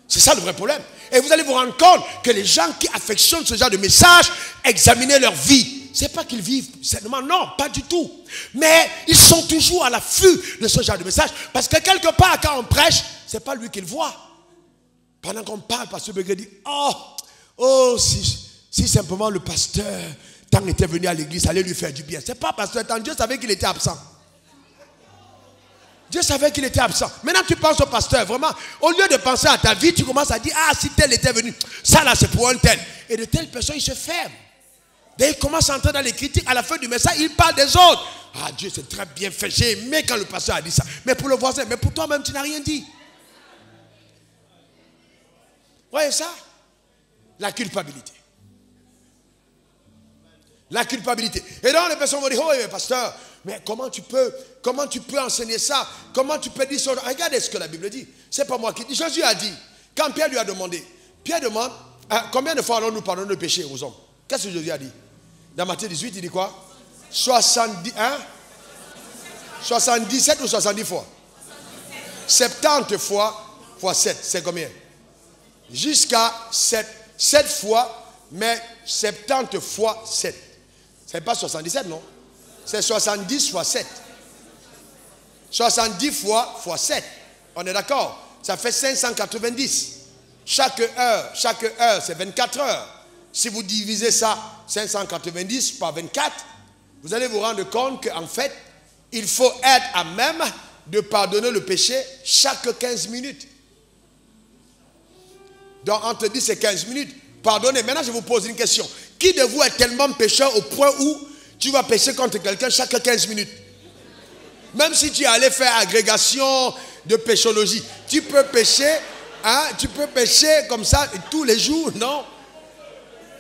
C'est ça le vrai problème. Et vous allez vous rendre compte que les gens qui affectionnent ce genre de message, examinez leur vie. Ce n'est pas qu'ils vivent seulement, non, pas du tout. Mais ils sont toujours à l'affût de ce genre de message. Parce que quelque part, quand on prêche, ce n'est pas lui qu'ils voient. Pendant qu'on parle, pasteur Begré dit, oh, si simplement le pasteur Tant était venu à l'église, ça allait lui faire du bien. C'est pas pasteur Tant, Dieu savait qu'il était absent. Dieu savait qu'il était absent. Maintenant tu penses au pasteur, vraiment, au lieu de penser à ta vie, tu commences à dire, ah si tel était venu, ça là c'est pour un tel. Et de telles personnes, ils se ferment. Dès qu'il commence à entrer dans les critiques, à la fin du message, il parle des autres. Ah Dieu c'est très bien fait, j'ai aimé quand le pasteur a dit ça. Mais pour le voisin, mais pour toi-même tu n'as rien dit. Voyez ça? La culpabilité. La culpabilité. Et donc les personnes vont dire, oh mais pasteur, mais comment tu peux enseigner ça? Comment tu peux dire ça? Regardez ce que la Bible dit. C'est pas moi qui dis. Jésus a dit, quand Pierre lui a demandé, Pierre demande, combien de fois allons-nous pardonner le péché aux hommes? Qu'est-ce que Jésus a dit? Dans Matthieu 18, il dit quoi? 77 ou 70 fois? 70 fois 7, c'est combien? Jusqu'à 7 fois, mais 70 fois 7. C'est pas 77, non? C'est 70 fois 7. 70 fois 7. On est d'accord? Ça fait 590. Chaque heure, c'est 24 heures. Si vous divisez ça, 590 par 24, vous allez vous rendre compte qu'en fait, il faut être à même de pardonner le péché chaque 15 minutes. Donc, entre 10 et 15 minutes, pardonnez. Maintenant, je vous pose une question. Qui de vous est tellement pécheur au point où tu vas pécher contre quelqu'un chaque 15 minutes? Même si tu allais faire agrégation de péchologie, tu peux pécher, comme ça tous les jours, non?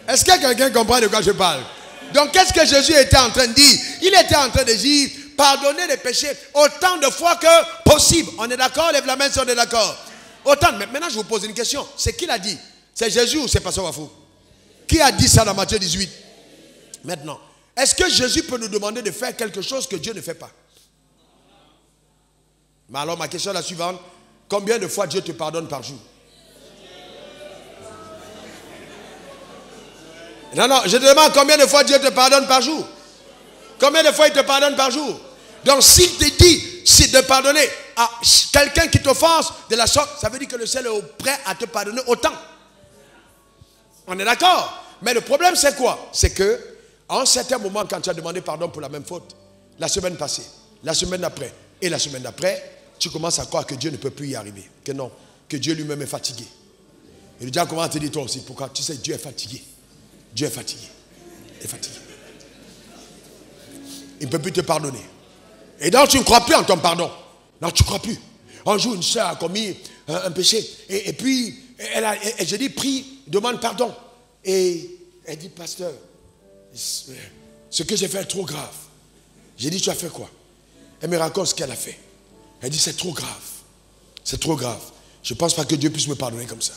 Est-ce que quelqu'un comprend de quoi je parle? Donc, qu'est-ce que Jésus était en train de dire? Il était en train de dire, pardonnez les péchés autant de fois que possible. On est d'accord? Lève la main si on est d'accord. Autant. Mais maintenant, je vous pose une question. C'est qui l'a dit? C'est Jésus ou c'est Pasteur Wafou? Qui a dit ça dans Matthieu 18? Maintenant, est-ce que Jésus peut nous demander de faire quelque chose que Dieu ne fait pas? Mais alors, ma question est la suivante. Combien de fois Dieu te pardonne par jour? Non, je te demande combien de fois Dieu te pardonne par jour? Combien de fois il te pardonne par jour? Donc, s'il te dit de pardonner à quelqu'un qui t'offense de la sorte, ça veut dire que le ciel est prêt à te pardonner autant. On est d'accord? Mais le problème, c'est quoi? C'est que, à un certain moment, quand tu as demandé pardon pour la même faute, la semaine passée, la semaine d'après et la semaine d'après, tu commences à croire que Dieu ne peut plus y arriver. Que non, que Dieu lui-même est fatigué. Et le diable commence à te dire toi aussi, pourquoi? Tu sais, Dieu est fatigué. Dieu est fatigué. Il est fatigué. Il ne peut plus te pardonner. Et donc tu ne crois plus en ton pardon. Non, tu ne crois plus. Un jour, une soeur a commis un péché. Et puis, je dis, prie, demande pardon. Et elle dit, pasteur, ce que j'ai fait est trop grave. J'ai dit, tu as fait quoi? Elle me raconte ce qu'elle a fait. Elle dit, c'est trop grave. C'est trop grave. Je ne pense pas que Dieu puisse me pardonner comme ça.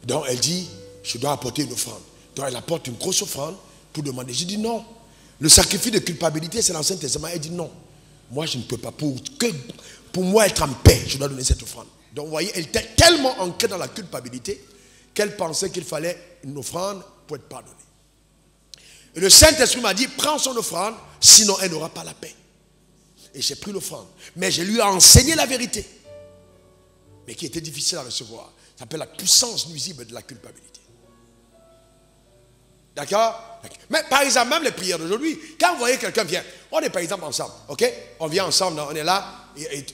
Donc elle dit, je dois apporter une offrande. Donc elle apporte une grosse offrande pour demander. J'ai dit non. Le sacrifice de culpabilité, c'est l'Ancien Testament. Elle dit non. Moi, je ne peux pas. Pour moi être en paix, je dois donner cette offrande. Donc vous voyez, elle était tellement ancrée dans la culpabilité qu'elle pensait qu'il fallait une offrande pour être pardonnée. Et le Saint-Esprit m'a dit, prends son offrande, sinon elle n'aura pas la paix. Et j'ai pris l'offrande. Mais je lui ai enseigné la vérité. Mais qui était difficile à recevoir. Ça s'appelle la puissance nuisible de la culpabilité. D'accord? Mais par exemple, même les prières d'aujourd'hui, quand vous voyez quelqu'un vient, on est par exemple ensemble, ok? On vient ensemble, on est là,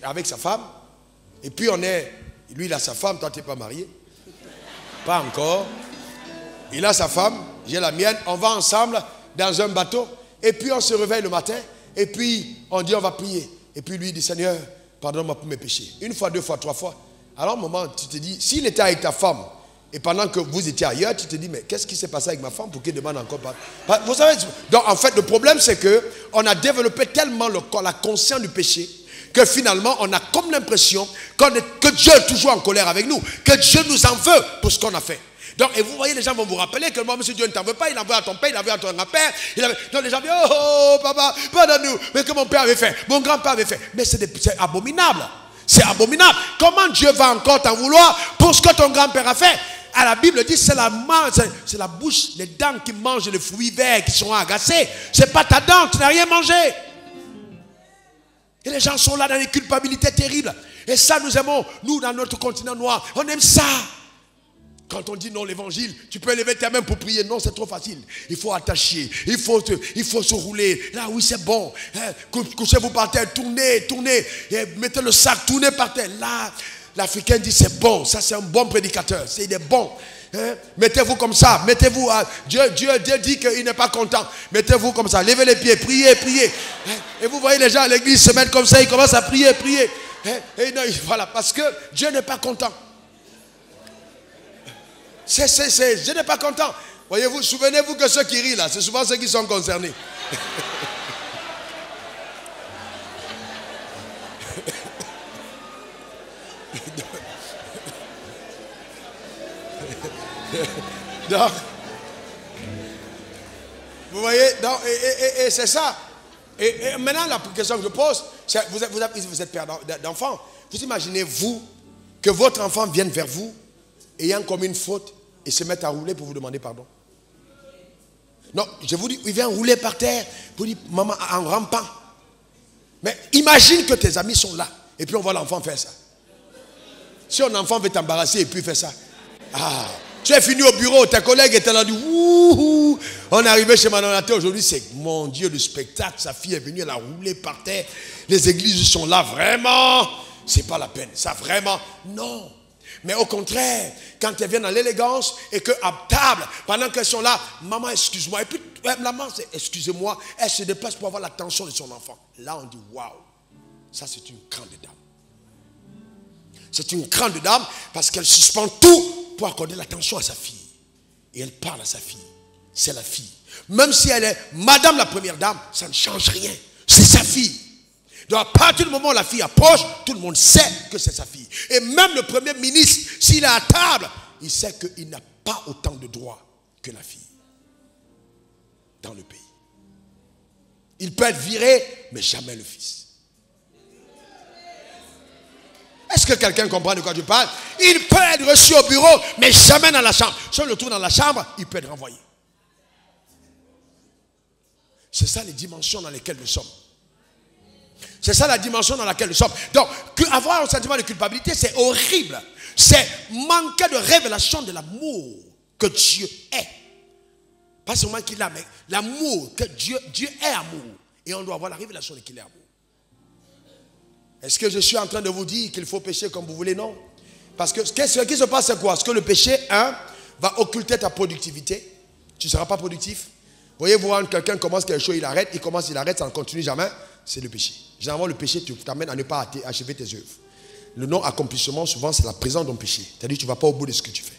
avec sa femme, et puis lui il a sa femme, toi tu n'es pas marié. Pas encore. Il a sa femme, j'ai la mienne, on va ensemble dans un bateau, et puis on se réveille le matin, et puis on dit on va prier. Et puis lui dit, Seigneur, pardonne-moi pour mes péchés. Une fois, deux fois, trois fois. Alors, au moment, tu te dis, s'il était avec ta femme, et pendant que vous étiez ailleurs, tu te dis, mais qu'est-ce qui s'est passé avec ma femme pour qu'elle demande encore pardon? Vous savez, donc en fait, le problème, c'est qu'on a développé tellement la conscience du péché, que finalement, on a comme l'impression que Dieu est toujours en colère avec nous, que Dieu nous en veut pour ce qu'on a fait. Donc, et vous voyez, les gens vont vous rappeler que moi, monsieur Dieu ne t'en veut pas, il en veut à ton père, il en veut à ton grand-père. Donc, les gens disent, oh, papa, pardonne-nous, mais que mon père avait fait, mon grand-père avait fait. Mais c'est abominable. C'est abominable. Comment Dieu va encore t'en vouloir pour ce que ton grand-père a fait? À la Bible dit, c'est la bouche, les dents qui mangent les fruits verts qui sont agacés. C'est pas ta dent, tu n'as rien mangé. Et les gens sont là dans des culpabilités terribles. Et ça, nous aimons, nous, dans notre continent noir, on aime ça. Quand on dit non, l'évangile, tu peux lever ta main pour prier. Non, c'est trop facile. Il faut attacher, il faut se rouler. Là, oui, c'est bon. Couchez-vous par terre, tournez, et mettez le sac, tournez par terre. Là, l'Africain dit c'est bon. Ça, c'est un bon prédicateur. Il est bon. Mettez-vous comme ça, mettez-vous. Dieu dit qu'il n'est pas content. Mettez-vous comme ça, levez les pieds, priez. Et vous voyez les gens à l'église se mettre comme ça, ils commencent à prier. Et non, voilà, parce que Dieu n'est pas content. Dieu n'est pas content. Voyez-vous, souvenez-vous que ceux qui rient là, c'est souvent ceux qui sont concernés. Donc, vous voyez, donc, et c'est ça. Et maintenant, la question que je pose, c'est, vous êtes père d'enfant. Vous imaginez-vous que votre enfant vienne vers vous, ayant commis une faute, et se mette à rouler pour vous demander pardon? Non, je vous dis, il vient rouler par terre, pour dire, maman, en rampant. Mais imagine que tes amis sont là, et puis on voit l'enfant faire ça. Si un enfant veut t'embarrasser, et puis il fait ça. Ah, tu es fini au bureau, tes collègues étaient là, dit, wouhou, on est arrivé chez Manonaté aujourd'hui, c'est, mon Dieu, le spectacle, sa fille est venue, elle a roulé par terre, les églises sont là, vraiment, c'est pas la peine, ça vraiment, non. Mais au contraire, quand elles viennent dans l'élégance et qu'à table, pendant qu'elles sont là, maman, excuse-moi, et puis maman, excusez-moi, elle se déplace pour avoir l'attention de son enfant. Là, on dit, waouh, ça c'est une grande dame. C'est une grande dame parce qu'elle suspend tout pour accorder l'attention à sa fille. Et elle parle à sa fille. C'est la fille. Même si elle est madame la première dame, ça ne change rien. C'est sa fille. Donc à partir du moment où la fille approche, tout le monde sait que c'est sa fille. Et même le premier ministre, s'il est à table, il sait qu'il n'a pas autant de droits que la fille dans le pays. Il peut être viré, mais jamais le fils. Est-ce que quelqu'un comprend de quoi je parle? Il peut être reçu au bureau, mais jamais dans la chambre. Si on le trouve dans la chambre, il peut être renvoyé. C'est ça les dimensions dans lesquelles nous sommes. C'est ça la dimension dans laquelle nous sommes. Donc, avoir un sentiment de culpabilité, c'est horrible. C'est manquer de révélation de l'amour que Dieu est. Pas seulement qu'il a, mais l'amour que Dieu est amour. Et on doit avoir la révélation de qu'il est amour. Est-ce que je suis en train de vous dire qu'il faut pécher comme vous voulez? Non. Parce que ce qui se passe, c'est quoi? Est-ce que le péché, va occulter ta productivité? Tu ne seras pas productif. Voyez-vous, quand quelqu'un commence quelque chose, il arrête, ça ne continue jamais. C'est le péché. Généralement, le péché t'amène à ne pas achever tes œuvres. Le non-accomplissement, souvent, c'est la présence d'un péché. C'est-à-dire que tu ne vas pas au bout de ce que tu fais.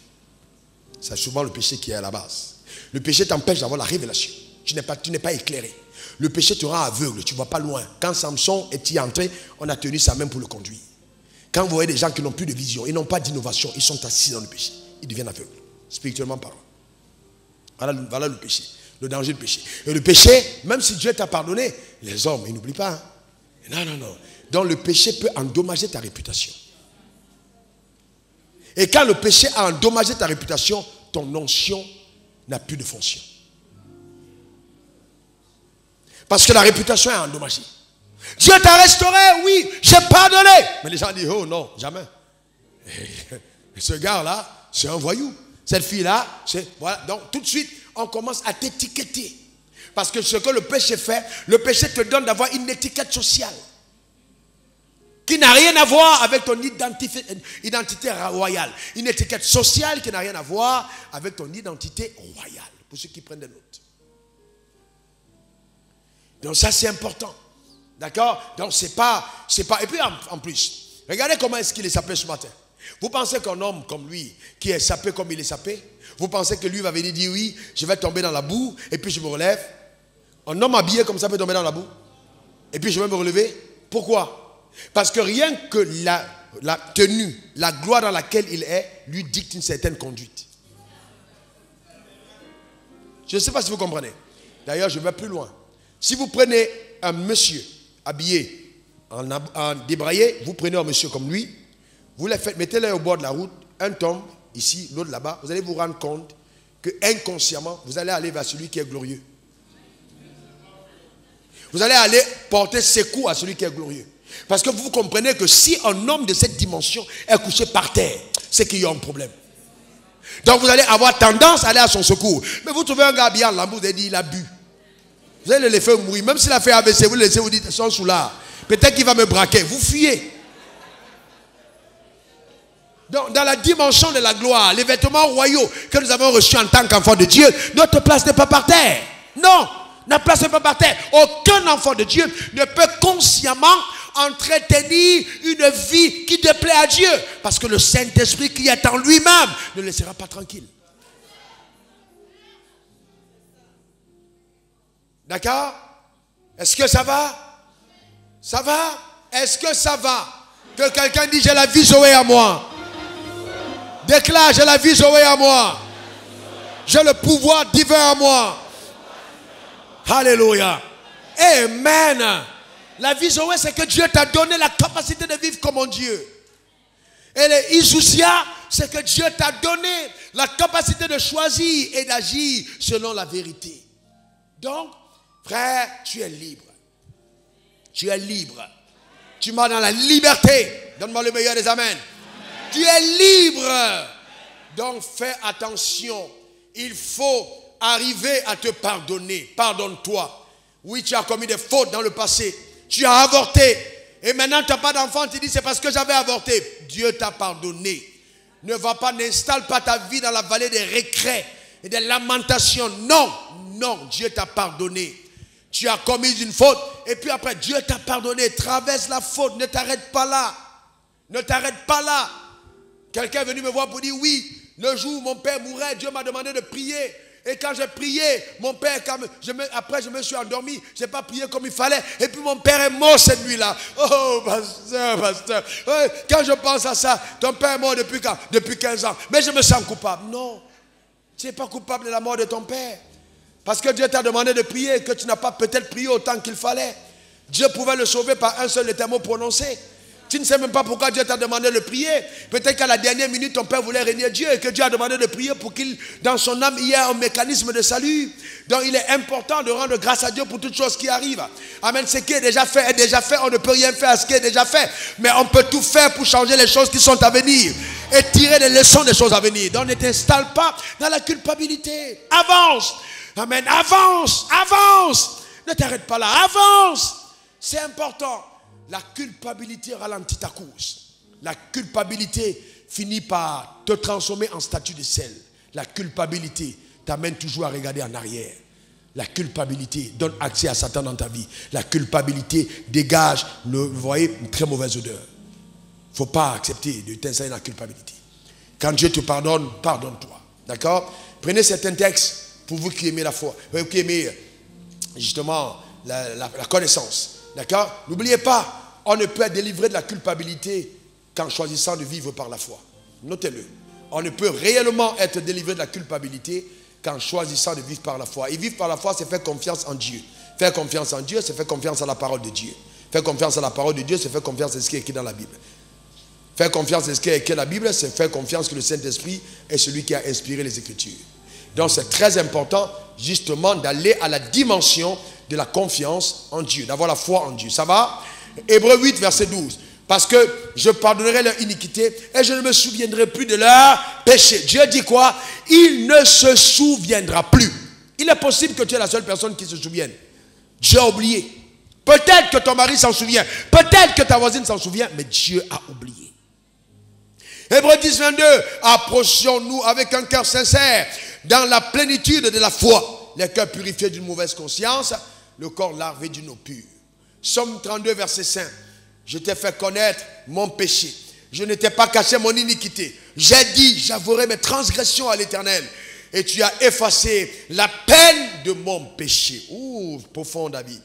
C'est souvent le péché qui est à la base. Le péché t'empêche d'avoir la révélation. Tu n'es pas éclairé. Le péché te rend aveugle, tu ne vois pas loin. Quand Samson est entré, on a tenu sa main pour le conduire. Quand vous voyez des gens qui n'ont plus de vision, ils n'ont pas d'innovation, ils sont assis dans le péché. Ils deviennent aveugles, spirituellement parlant. Voilà le péché, le danger du péché. Et le péché, même si Dieu t'a pardonné, les hommes, ils n'oublient pas. Hein? Non. Donc le péché peut endommager ta réputation. Et quand le péché a endommagé ta réputation, ton onction n'a plus de fonction. Parce que la réputation est endommagée. Dieu t'a restauré, oui, j'ai pardonné. Mais les gens disent, oh non, jamais. Et ce gars-là, c'est un voyou. Cette fille-là, c'est... Voilà. Donc tout de suite, on commence à t'étiqueter. Parce que ce que le péché fait, le péché te donne d'avoir une étiquette sociale. Qui n'a rien à voir avec ton identité royale. Une étiquette sociale qui n'a rien à voir avec ton identité royale. Pour ceux qui prennent des notes. Donc ça c'est important. D'accord? Donc c'est pas... Et puis en plus, regardez comment est-ce qu'il est sapé ce matin. Vous pensez qu'un homme comme lui, qui est sapé comme il est sapé, vous pensez que lui va venir dire oui, je vais tomber dans la boue et puis je me relève? Un homme habillé comme ça peut tomber dans la boue et puis je vais me relever? Pourquoi? Parce que rien que la tenue, la gloire dans laquelle il est, lui dicte une certaine conduite. Je ne sais pas si vous comprenez. D'ailleurs, je vais plus loin. Si vous prenez un monsieur habillé en débraillé, vous prenez un monsieur comme lui, vous le faites, mettez-le au bord de la route, un tombe ici, l'autre là-bas, vous allez vous rendre compte que inconsciemment, vous allez aller vers celui qui est glorieux. Vous allez aller porter secours à celui qui est glorieux. Parce que vous comprenez que si un homme de cette dimension est couché par terre, c'est qu'il y a un problème. Donc vous allez avoir tendance à aller à son secours. Mais vous trouvez un gars bien là, vous avez dit il a bu. Vous allez le laisser mourir. Même s'il a fait AVC, vous le laissez, vous dites, son sous là. Peut-être qu'il va me braquer. Vous fuyez. Donc, dans la dimension de la gloire, les vêtements royaux que nous avons reçus en tant qu'enfants de Dieu, notre place n'est pas par terre. Non, notre place n'est pas par terre. Aucun enfant de Dieu ne peut consciemment entretenir une vie qui déplaît à Dieu. Parce que le Saint-Esprit qui est en lui-même ne le laissera pas tranquille. D'accord? Est-ce que ça va? Ça va? Est-ce que ça va? Que quelqu'un dise j'ai la vie Zoé à moi. Déclare j'ai la vie Zoé à moi. J'ai le pouvoir divin à moi. Alléluia. Amen. La vie Zoé, c'est que Dieu t'a donné la capacité de vivre comme un Dieu. Et les Isousia, c'est que Dieu t'a donné la capacité de choisir et d'agir selon la vérité. Donc, frère, tu es libre. Tu es libre. Tu vas dans la liberté. Donne-moi le meilleur des amens. Tu es libre. Donc, fais attention. Il faut arriver à te pardonner. Pardonne-toi. Oui, tu as commis des fautes dans le passé. Tu as avorté. Et maintenant, tu n'as pas d'enfant. Tu dis, c'est parce que j'avais avorté. Dieu t'a pardonné. Ne va pas, n'installe pas ta vie dans la vallée des regrets et des lamentations. Non, non, Dieu t'a pardonné. Tu as commis une faute. Et puis après, Dieu t'a pardonné. Traverse la faute. Ne t'arrête pas là. Ne t'arrête pas là. Quelqu'un est venu me voir pour dire, oui, le jour où mon père mourait, Dieu m'a demandé de prier. Et quand j'ai prié, mon père, après je me suis endormi, je n'ai pas prié comme il fallait. Et puis mon père est mort cette nuit-là. Oh, pasteur. Quand je pense à ça, ton père est mort depuis quand? Depuis 15 ans. Mais je me sens coupable. Non, tu n'es pas coupable de la mort de ton père. Parce que Dieu t'a demandé de prier, que tu n'as pas peut-être prié autant qu'il fallait. Dieu pouvait le sauver par un seul de tes mots prononcés. Tu ne sais même pas pourquoi Dieu t'a demandé de prier. Peut-être qu'à la dernière minute, ton père voulait régner Dieu et que Dieu a demandé de prier pour qu'il, dans son âme, il y ait un mécanisme de salut. Donc, il est important de rendre grâce à Dieu pour toutes choses qui arrivent. Amen. Ce qui est déjà fait est déjà fait. On ne peut rien faire à ce qui est déjà fait. Mais on peut tout faire pour changer les choses qui sont à venir et tirer les leçons des choses à venir. Donc, ne t'installe pas dans la culpabilité. Avance. Amen. Avance. Avance. Ne t'arrête pas là. Avance. C'est important. La culpabilité ralentit ta course. La culpabilité finit par te transformer en statue de sel. La culpabilité t'amène toujours à regarder en arrière. La culpabilité donne accès à Satan dans ta vie. La culpabilité dégage, vous voyez, une très mauvaise odeur. Il ne faut pas accepter de t'installer dans la culpabilité. Quand Dieu te pardonne, pardonne-toi. D'accord? Prenez certains textes pour vous qui aimez la foi, qui aimez justement la connaissance. D'accord? N'oubliez pas, on ne peut être délivré de la culpabilité qu'en choisissant de vivre par la foi. Notez-le. On ne peut réellement être délivré de la culpabilité qu'en choisissant de vivre par la foi. Et vivre par la foi, c'est faire confiance en Dieu. Faire confiance en Dieu, c'est faire confiance à la parole de Dieu. Faire confiance à la parole de Dieu, c'est faire confiance à ce qui est écrit dans la Bible. Faire confiance à ce qui est écrit dans la Bible, c'est faire confiance que le Saint-Esprit est celui qui a inspiré les Écritures. Donc c'est très important justement d'aller à la dimension de la confiance en Dieu, d'avoir la foi en Dieu. Ça va? Hébreux 8, verset 12. Parce que je pardonnerai leur iniquité et je ne me souviendrai plus de leur péché. Dieu dit quoi? Il ne se souviendra plus. Il est possible que tu es la seule personne qui se souvienne. Dieu a oublié. Peut-être que ton mari s'en souvient. Peut-être que ta voisine s'en souvient. Mais Dieu a oublié. Hébreux 10, 22. Approchons-nous avec un cœur sincère dans la plénitude de la foi. Les cœurs purifiés d'une mauvaise conscience, le corps lavé d'une eau pure. Psaume 32, verset 5. Je t'ai fait connaître mon péché. Je ne t'ai pas caché mon iniquité. J'ai dit, j'avouerai mes transgressions à l'Éternel. Et tu as effacé la peine de mon péché. Ouh, profond David.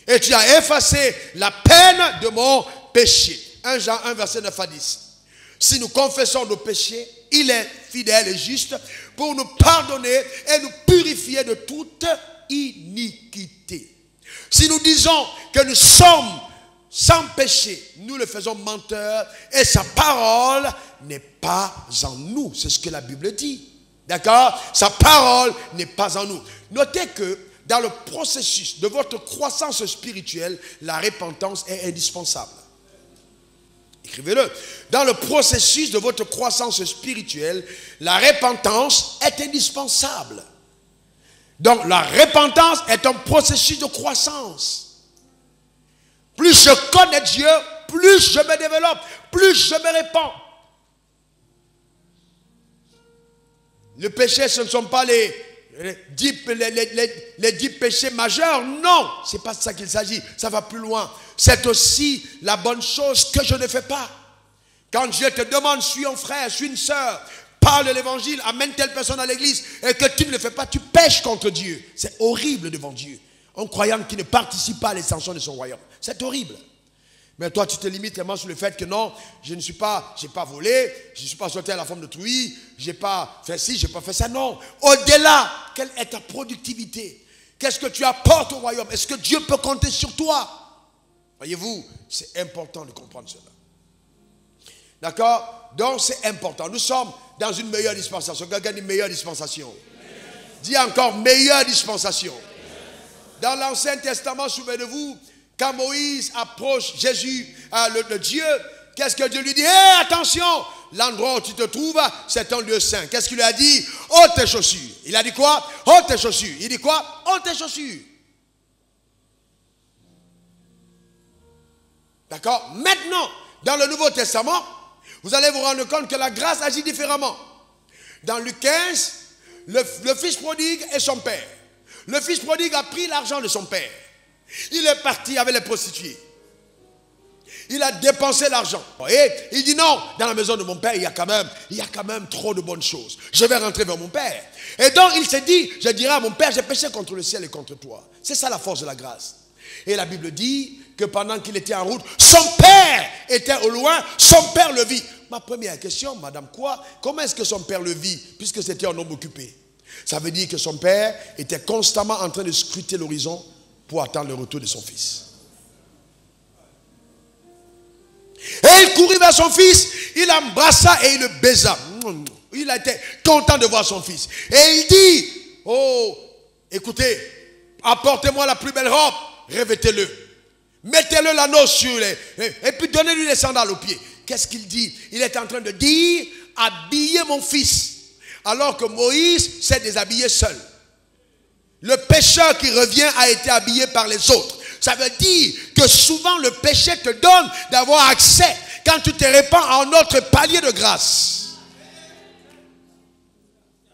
Et tu as effacé la peine de mon péché. 1 Jean 1, verset 9 à 10. Si nous confessons nos péchés, il est fidèle et juste pour nous pardonner et nous purifier de toute iniquité. Si nous disons que nous sommes sans péché, nous le faisons menteur et sa parole n'est pas en nous. C'est ce que la Bible dit. D'accord? Sa parole n'est pas en nous. Notez que dans le processus de votre croissance spirituelle, la repentance est indispensable. écrivez-le. Dans le processus de votre croissance spirituelle, la repentance est indispensable. Donc la repentance est un processus de croissance. Plus je connais Dieu, plus je me développe, plus je me répands. Le péché, ce ne sont pas les 10 péchés majeurs. Non, ce n'est pas de ça qu'il s'agit. Ça va plus loin. C'est aussi la bonne chose que je ne fais pas. Quand Dieu te demande, suis un frère, suis une sœur, parle de l'évangile, amène telle personne à l'église, et que tu ne le fais pas, tu pèches contre Dieu. C'est horrible devant Dieu. Un croyant qui ne participe pas à l'extension de son royaume. C'est horrible. Mais toi, tu te limites vraiment sur le fait que non, je n'ai pas volé, je ne suis pas sauté à la forme d'autrui, je n'ai pas fait ci, je n'ai pas fait ça. Non. Au-delà, quelle est ta productivité? Qu'est-ce que tu apportes au royaume? Est-ce que Dieu peut compter sur toi? Voyez-vous, c'est important de comprendre cela. D'accord? Donc c'est important. Nous sommes dans une meilleure dispensation. Quelqu'un dit meilleure dispensation. Dis encore meilleure dispensation. Dans l'Ancien Testament, souvenez-vous, quand Moïse approche Jésus, le Dieu, qu'est-ce que Dieu lui dit? Attention, l'endroit où tu te trouves, c'est un lieu saint. Qu'est-ce qu'il lui a dit? Ôte tes chaussures. Il a dit quoi? Ôte tes chaussures. Il dit quoi? Ôte tes chaussures. D'accord? Maintenant, dans le Nouveau Testament, vous allez vous rendre compte que la grâce agit différemment. Dans Luc 15, le fils prodigue et son père. Le fils prodigue a pris l'argent de son père. Il est parti avec les prostituées. Il a dépensé l'argent. Et il dit non, dans la maison de mon père, il y a quand même trop de bonnes choses. Je vais rentrer vers mon père. Et donc il s'est dit, je dirai à mon père, j'ai péché contre le ciel et contre toi. C'est ça la force de la grâce. Et la Bible dit que pendant qu'il était en route, son père était au loin, son père le vit. Ma première question, madame quoi? Comment est-ce que son père le vit, puisque c'était un homme occupé? Ça veut dire que son père était constamment en train de scruter l'horizon pour attendre le retour de son fils. Et il courut vers son fils, il l'embrassa et il le baisa. Il a été content de voir son fils. Et il dit, oh, écoutez, apportez-moi la plus belle robe, revêtez-le. Mettez-le l'anneau sur les... Et puis donnez-lui les sandales aux pieds. Qu'est-ce qu'il dit? Il est en train de dire, habillez mon fils. Alors que Moïse s'est déshabillé seul. Le pécheur qui revient a été habillé par les autres. Ça veut dire que souvent le péché te donne d'avoir accès quand tu te répands à un autre palier de grâce.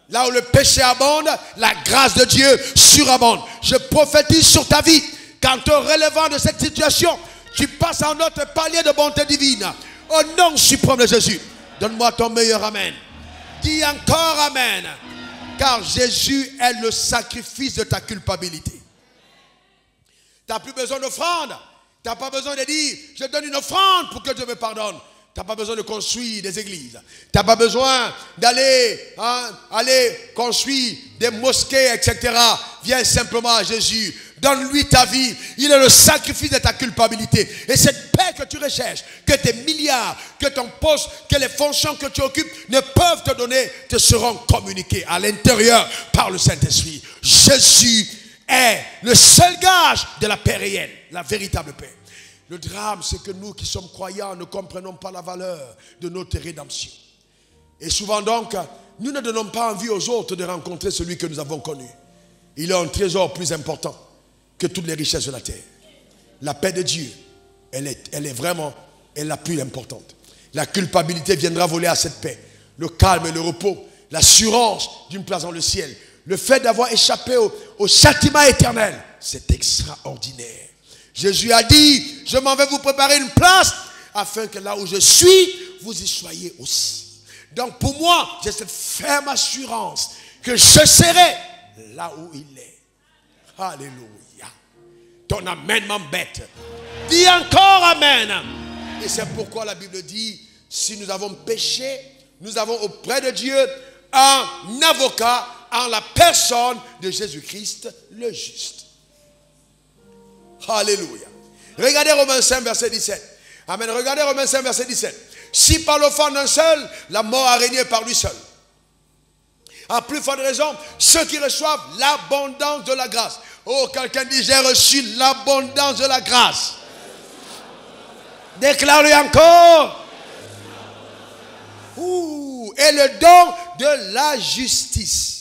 Là où le péché abonde, la grâce de Dieu surabonde. Je prophétise sur ta vie. Quand te relevant de cette situation, tu passes à un autre palier de bonté divine. Au nom suprême de Jésus, donne-moi ton meilleur amen. Dis encore amen. Car Jésus est le sacrifice de ta culpabilité. Tu n'as plus besoin d'offrande. Tu n'as pas besoin de dire, je donne une offrande pour que Dieu me pardonne. Tu n'as pas besoin de construire des églises. Tu n'as pas besoin d'aller construire des mosquées, etc. Viens simplement à Jésus. Donne-lui ta vie. Il est le sacrifice de ta culpabilité. Et cette paix que tu recherches, que tes milliards, que ton poste, que les fonctions que tu occupes ne peuvent te donner, te seront communiquées à l'intérieur par le Saint-Esprit. Jésus est le seul gage de la paix réelle, la véritable paix. Le drame, c'est que nous qui sommes croyants ne comprenons pas la valeur de notre rédemption. Et souvent donc, nous ne donnons pas envie aux autres de rencontrer celui que nous avons connu. Il a un trésor plus important que toutes les richesses de la terre. La paix de Dieu, elle est vraiment la plus importante. La culpabilité viendra voler à cette paix. Le calme et le repos, l'assurance d'une place dans le ciel. Le fait d'avoir échappé au châtiment éternel, c'est extraordinaire. Jésus a dit, je m'en vais vous préparer une place afin que là où je suis, vous y soyez aussi. Donc pour moi, j'ai cette ferme assurance que je serai là où il est. Alléluia. Ton amen m'embête. Dis encore amen. Et c'est pourquoi la Bible dit, si nous avons péché, nous avons auprès de Dieu un avocat en la personne de Jésus-Christ le juste. Alléluia. Regardez Romains 5 verset 17. Amen. Regardez Romains 5 verset 17. Si par l'offense d'un seul, la mort a régné par lui seul. À plus forte raison, ceux qui reçoivent l'abondance de la grâce. Oh, quelqu'un dit, j'ai reçu l'abondance de la grâce. Déclare-le encore. Et le don de la justice.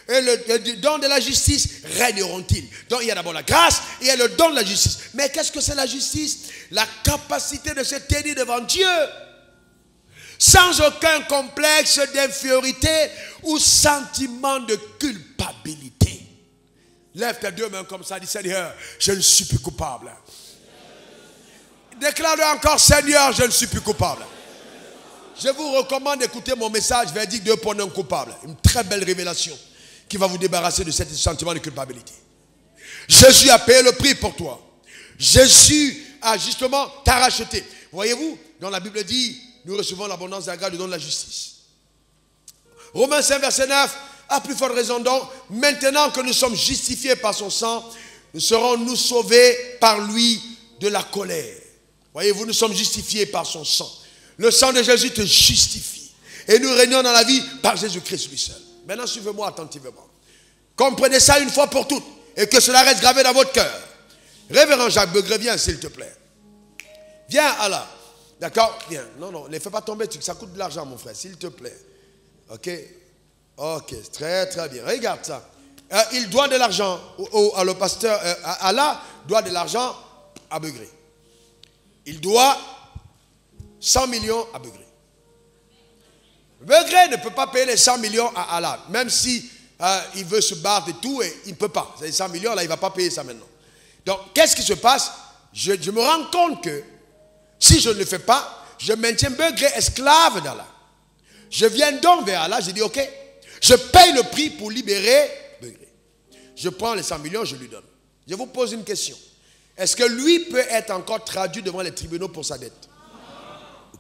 Et le don de la justice régneront-ils. Donc il y a d'abord la grâce et il y a le don de la justice. Mais qu'est-ce que c'est la justice? La capacité de se tenir devant Dieu sans aucun complexe d'infériorité ou sentiment de culpabilité. Lève tes deux mains comme ça, dis Seigneur, je ne suis plus coupable. Déclare-le encore, Seigneur, je ne suis plus coupable. Je vous recommande d'écouter mon message verdict de pour non coupable. Une très belle révélation qui va vous débarrasser de ce sentiment de culpabilité. Jésus a payé le prix pour toi. Jésus a justement t'a racheté. Voyez-vous, dans la Bible dit, nous recevons l'abondance de la grâce, le don de la justice. Romains 5, verset 9, à plus forte raison donc, maintenant que nous sommes justifiés par son sang, nous serons-nous sauvés par lui de la colère. Voyez-vous, nous sommes justifiés par son sang. Le sang de Jésus te justifie. Et nous régnons dans la vie par Jésus-Christ lui seul. Maintenant, suivez-moi attentivement. Comprenez ça une fois pour toutes. Et que cela reste gravé dans votre cœur. Révérend Jacques Begré, viens s'il te plaît. Viens, Allah. D'accord? Viens. Non, non, ne les fais pas tomber. Ça coûte de l'argent, mon frère, s'il te plaît. Ok? Ok, très, très bien. Regarde ça. Il doit de l'argent. Le pasteur Allah doit de l'argent à Begré. Il doit 100 millions à Begré. Begré ne peut pas payer les 100 millions à Allah. Même si il veut se battre et tout, et il ne peut pas. Les 100 millions, là, il ne va pas payer ça maintenant. Donc, qu'est-ce qui se passe? Je me rends compte que si je ne le fais pas, je maintiens Begré esclave d'Allah. Je viens donc vers Allah, je dis, ok, je paye le prix pour libérer Begré. Je prends les 100 millions, je lui donne. Je vous pose une question. Est-ce que lui peut être encore traduit devant les tribunaux pour sa dette?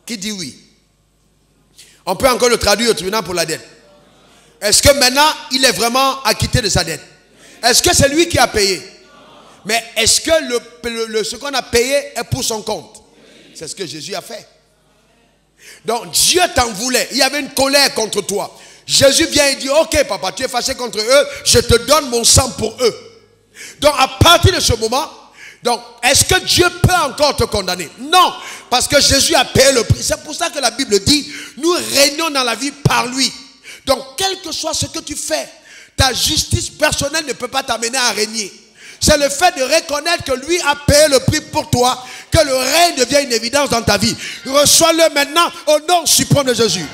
Qui dit oui? On peut encore le traduire au tribunal pour la dette. Est-ce que maintenant, il est vraiment acquitté de sa dette? Est-ce que c'est lui qui a payé? Mais est-ce que ce qu'on a payé est pour son compte? C'est ce que Jésus a fait. Donc Dieu t'en voulait. Il y avait une colère contre toi. Jésus vient et dit, ok papa, tu es fâché contre eux, je te donne mon sang pour eux. Donc à partir de ce moment, donc est-ce que Dieu peut encore te condamner? Non, parce que Jésus a payé le prix. C'est pour ça que la Bible dit, nous régnons dans la vie par lui. Donc quel que soit ce que tu fais, ta justice personnelle ne peut pas t'amener à régner. C'est le fait de reconnaître que lui a payé le prix pour toi, que le règne devient une évidence dans ta vie. Reçois-le maintenant au nom suprême de Jésus.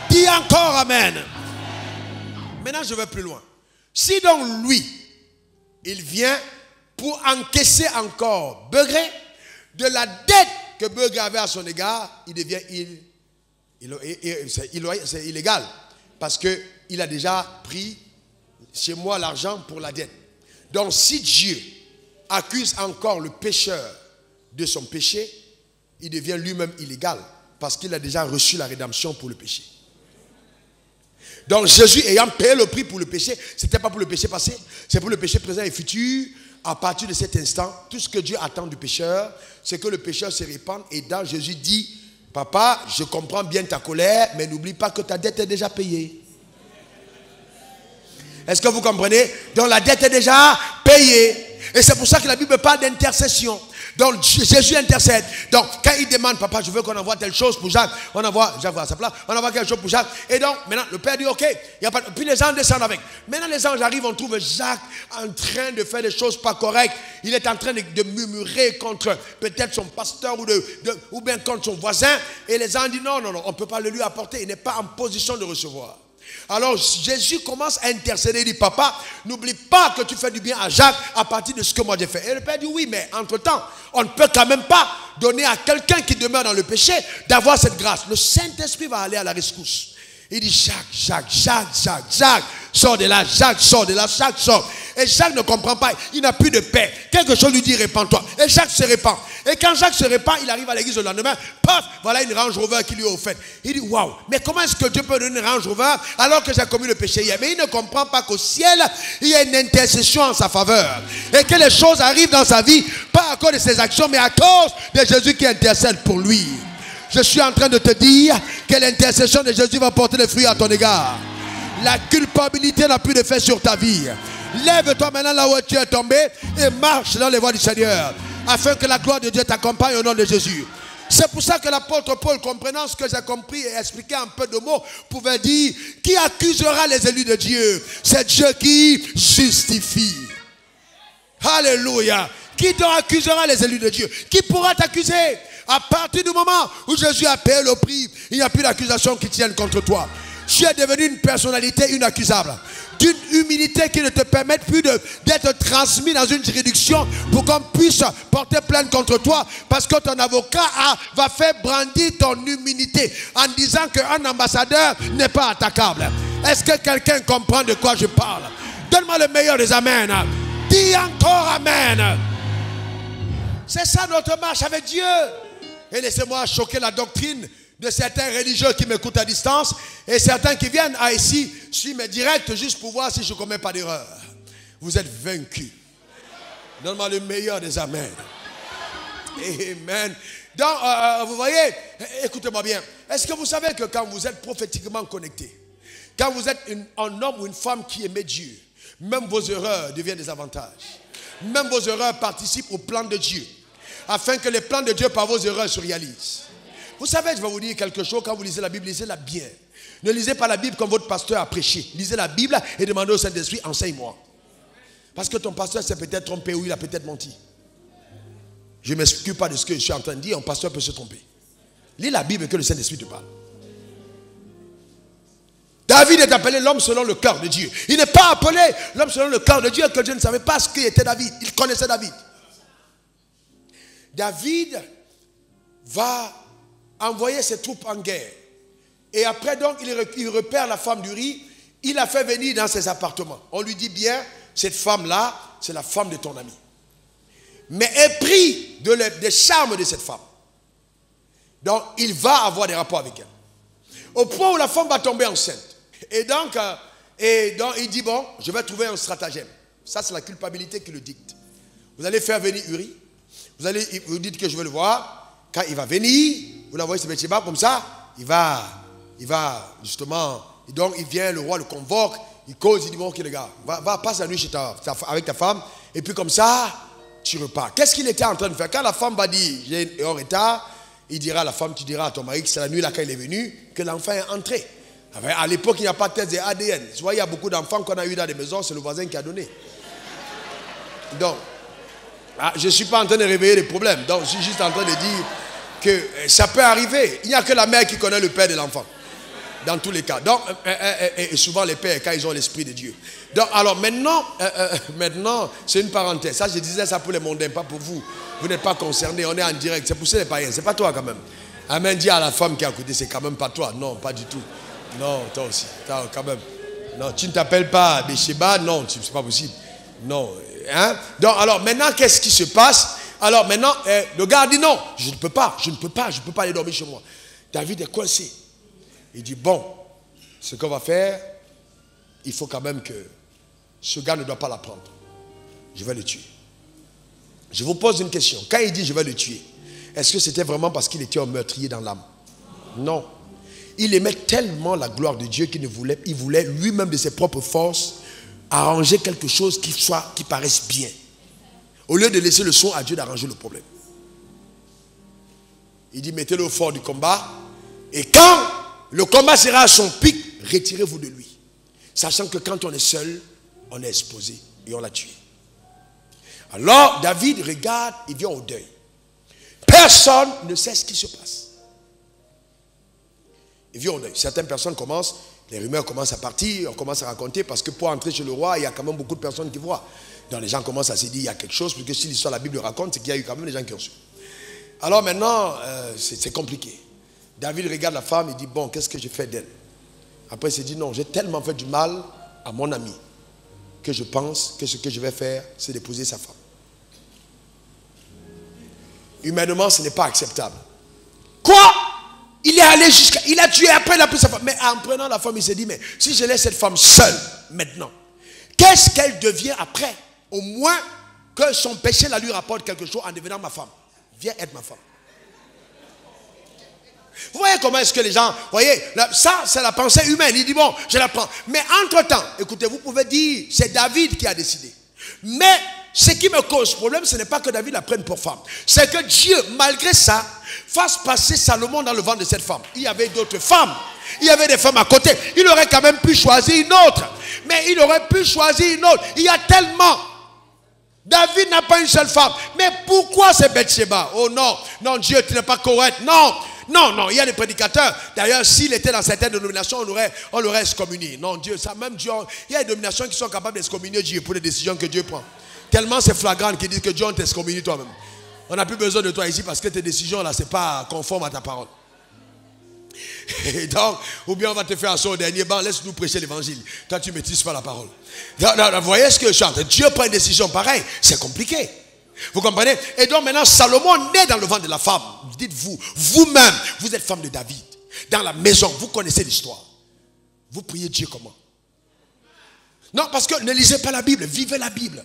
Dis encore Amen. Maintenant je vais plus loin. Si donc lui, il vient pour encaisser encore Begré de la dette que Begré avait à son égard, il devient c'est illégal. Parce qu'il a déjà pris chez moi l'argent pour la dette. Donc si Dieu accuse encore le pécheur de son péché, il devient lui-même illégal parce qu'il a déjà reçu la rédemption pour le péché. Donc Jésus ayant payé le prix pour le péché, ce n'était pas pour le péché passé, c'est pour le péché présent et futur. À partir de cet instant, tout ce que Dieu attend du pécheur, c'est que le pécheur se répande. Et dans Jésus dit, papa, je comprends bien ta colère, mais n'oublie pas que ta dette est déjà payée. Est-ce que vous comprenez? Donc la dette est déjà payée. Et c'est pour ça que la Bible parle d'intercession. Donc Jésus intercède. Donc quand il demande, papa, je veux qu'on envoie telle chose pour Jacques, on envoie Jacques à sa place, on envoie quelque chose pour Jacques. Et donc maintenant le père dit ok, il y a pas. Puis les anges descendent avec. Maintenant les anges arrivent, on trouve Jacques en train de faire des choses pas correctes. Il est en train de murmurer contre peut-être son pasteur ou bien contre son voisin. Et les anges disent non, on ne peut pas le lui apporter. Il n'est pas en position de recevoir. Alors Jésus commence à intercéder. Il dit papa, n'oublie pas que tu fais du bien à Jacques à partir de ce que moi j'ai fait. Et le père dit oui, mais entre temps on ne peut quand même pas donner à quelqu'un qui demeure dans le péché d'avoir cette grâce. Le Saint-Esprit va aller à la rescousse. Il dit Jacques, sors de là, Jacques, sors de là, Jacques, sors. Et Jacques ne comprend pas, il n'a plus de paix. Quelque chose lui dit répands-toi. Et Jacques se répand. Et quand Jacques se répand, il arrive à l'église le lendemain, paf, voilà une Range Rover qui lui est offerte. Il dit waouh, mais comment est-ce que Dieu peut donner une Range Rover alors que j'ai commis le péché hier? Mais il ne comprend pas qu'au ciel, il y a une intercession en sa faveur. Et que les choses arrivent dans sa vie, pas à cause de ses actions, mais à cause de Jésus qui intercède pour lui. Je suis en train de te dire que l'intercession de Jésus va porter des fruits à ton égard. La culpabilité n'a plus d'effet sur ta vie. Lève-toi maintenant là où tu es tombé et marche dans les voies du Seigneur afin que la gloire de Dieu t'accompagne au nom de Jésus. C'est pour ça que l'apôtre Paul, comprenant ce que j'ai compris et expliqué un peu de mots, pouvait dire, qui accusera les élus de Dieu? C'est Dieu qui justifie. Alléluia. Qui donc accusera les élus de Dieu? Qui pourra t'accuser? À partir du moment où Jésus a payé le prix, il n'y a plus d'accusation qui tienne contre toi. Tu es devenu une personnalité inaccusable, d'une humilité qui ne te permet plus d'être transmis dans une juridiction pour qu'on puisse porter plainte contre toi, parce que ton avocat va faire brandir ton humilité en disant qu'un ambassadeur n'est pas attaquable. Est-ce que quelqu'un comprend de quoi je parle? Donne-moi le meilleur des amens. Dis encore amen. C'est ça notre marche avec Dieu. Et laissez-moi choquer la doctrine de certains religieux qui m'écoutent à distance et certains qui viennent à ici suivre mes directs juste pour voir si je ne commets pas d'erreur. Vous êtes vaincus. Donne-moi le meilleur des amens. Amen. Donc, vous voyez, écoutez-moi bien. Est-ce que vous savez que quand vous êtes prophétiquement connecté, quand vous êtes un homme ou une femme qui aimait Dieu, même vos erreurs deviennent des avantages. Même vos erreurs participent au plan de Dieu, afin que les plans de Dieu par vos erreurs se réalisent. Vous savez, je vais vous dire quelque chose. Quand vous lisez la Bible, lisez-la bien. Ne lisez pas la Bible comme votre pasteur a prêché. Lisez la Bible et demandez au Saint-Esprit, enseigne-moi. Parce que ton pasteur s'est peut-être trompé ou il a peut-être menti. Je ne m'excuse pas de ce que je suis en train de dire. Un pasteur peut se tromper. Lis la Bible et que le Saint-Esprit te parle. David est appelé l'homme selon le cœur de Dieu. Il n'est pas appelé l'homme selon le cœur de Dieu, que Dieu ne savait pas ce qu'était David. Il connaissait David. David va envoyer ses troupes en guerre. Et après donc, il repère la femme d'Uri. Il la fait venir dans ses appartements. On lui dit bien, cette femme-là, c'est la femme de ton ami. Mais épris des charmes de cette femme. Donc, il va avoir des rapports avec elle. Au point où la femme va tomber enceinte. Et donc, il dit, bon, je vais trouver un stratagème. Ça, c'est la culpabilité qui le dicte. Vous allez faire venir Uri. Vous dites que je veux le voir. Quand il va venir, vous l'envoyez sur Bathsheba, comme ça, il va justement, donc il vient, le roi le convoque, il cause, il dit, bon, ok les gars, va passe la nuit avec ta femme, et puis comme ça, tu repars. Qu'est-ce qu'il était en train de faire? Quand la femme va dire, j'ai un retard, il dira à la femme, tu diras à ton mari que c'est la nuit là quand il est venu, que l'enfant est entré. À l'époque, il n'y a pas de test de ADN. Tu vois, il y a beaucoup d'enfants qu'on a eu dans des maisons, c'est le voisin qui a donné. Donc, je ne suis pas en train de réveiller les problèmes. Donc, je suis juste en train de dire que ça peut arriver. Il n'y a que la mère qui connaît le père de l'enfant. Dans tous les cas. Donc, et souvent les pères, quand ils ont l'esprit de Dieu. Donc, alors maintenant, c'est une parenthèse. Ça, je disais ça pour les mondains, pas pour vous. Vous n'êtes pas concernés, on est en direct. C'est pour ça les païens, c'est pas toi quand même. Amen, dis à la femme qui est à côté, c'est quand même pas toi. Non, pas du tout. Non, toi aussi. Toi, quand même. Non, tu ne t'appelles pas Bathsheba, non, c'est pas possible. Non. Hein? Donc, alors maintenant, qu'est-ce qui se passe? Alors maintenant, le gars dit non, je ne peux pas aller dormir chez moi. David est coincé. Il dit, bon, ce qu'on va faire, il faut quand même que ce gars ne doit pas la prendre. Je vais le tuer. Je vous pose une question. Quand il dit je vais le tuer, est-ce que c'était vraiment parce qu'il était un meurtrier dans l'âme? Non. Il aimait tellement la gloire de Dieu qu'il voulait lui-même de ses propres forces arranger quelque chose qui paraisse bien. Au lieu de laisser le soin à Dieu d'arranger le problème. Il dit, mettez-le au fort du combat. Et quand le combat sera à son pic, retirez-vous de lui. Sachant que quand on est seul, on est exposé. Et on l'a tué. Alors, David regarde, il vient au deuil. Personne ne sait ce qui se passe. Il vient au deuil. Certaines personnes commencent, les rumeurs commencent à partir, on commence à raconter, parce que pour entrer chez le roi, il y a quand même beaucoup de personnes qui voient. Donc les gens commencent à se dire, il y a quelque chose, parce que si l'histoire de la Bible raconte, c'est qu'il y a eu quand même des gens qui ont su. Alors maintenant, c'est compliqué. David regarde la femme, il dit, bon, qu'est-ce que j'ai fait d'elle? Après, il s'est dit, non, j'ai tellement fait du mal à mon ami, que je pense que ce que je vais faire, c'est d'épouser sa femme. Humainement, ce n'est pas acceptable. Quoi? Il est allé jusqu'à... Il a tué, après il a pris sa femme. Mais en prenant la femme, il s'est dit, mais si je laisse cette femme seule, maintenant, qu'est-ce qu'elle devient après? Au moins que son péché la lui rapporte quelque chose en devenant ma femme. Viens être ma femme. Vous voyez comment est-ce que les gens... Vous voyez, ça c'est la pensée humaine. Il dit, bon, je la prends. Mais entre-temps, écoutez, vous pouvez dire, c'est David qui a décidé. Mais ce qui me cause problème, ce n'est pas que David la prenne pour femme. C'est que Dieu, malgré ça, fasse passer Salomon dans le ventre de cette femme. Il y avait d'autres femmes. Il y avait des femmes à côté. Il aurait quand même pu choisir une autre. Mais il aurait pu choisir une autre. Il y a tellement. David n'a pas une seule femme. Mais pourquoi c'est Bathsheba? Oh non, non, Dieu, tu n'es pas correct. Non, non, non, il y a des prédicateurs. D'ailleurs, s'il était dans certaines dénominations, on l'aurait excommunié. Non, Dieu, ça même Dieu, il y a des dénominations qui sont capables d'excommunier Dieu pour les décisions que Dieu prend. Tellement c'est flagrant qu'ils disent que Dieu t'excommunie toi-même. On n'a plus besoin de toi ici parce que tes décisions là, c'est pas conforme à ta parole. Et donc, ou bien on va te faire asseoir au dernier banc, laisse-nous prêcher l'évangile. Toi, tu ne maîtrises pas la parole. Vous voyez ce que je chante? Dieu prend une décision pareille, c'est compliqué. Vous comprenez? Et donc maintenant, Salomon naît dans le ventre de la femme. Dites-vous, vous-même, vous êtes femme de David. Dans la maison, vous connaissez l'histoire. Vous priez Dieu comment? Non, parce que ne lisez pas la Bible, vivez la Bible.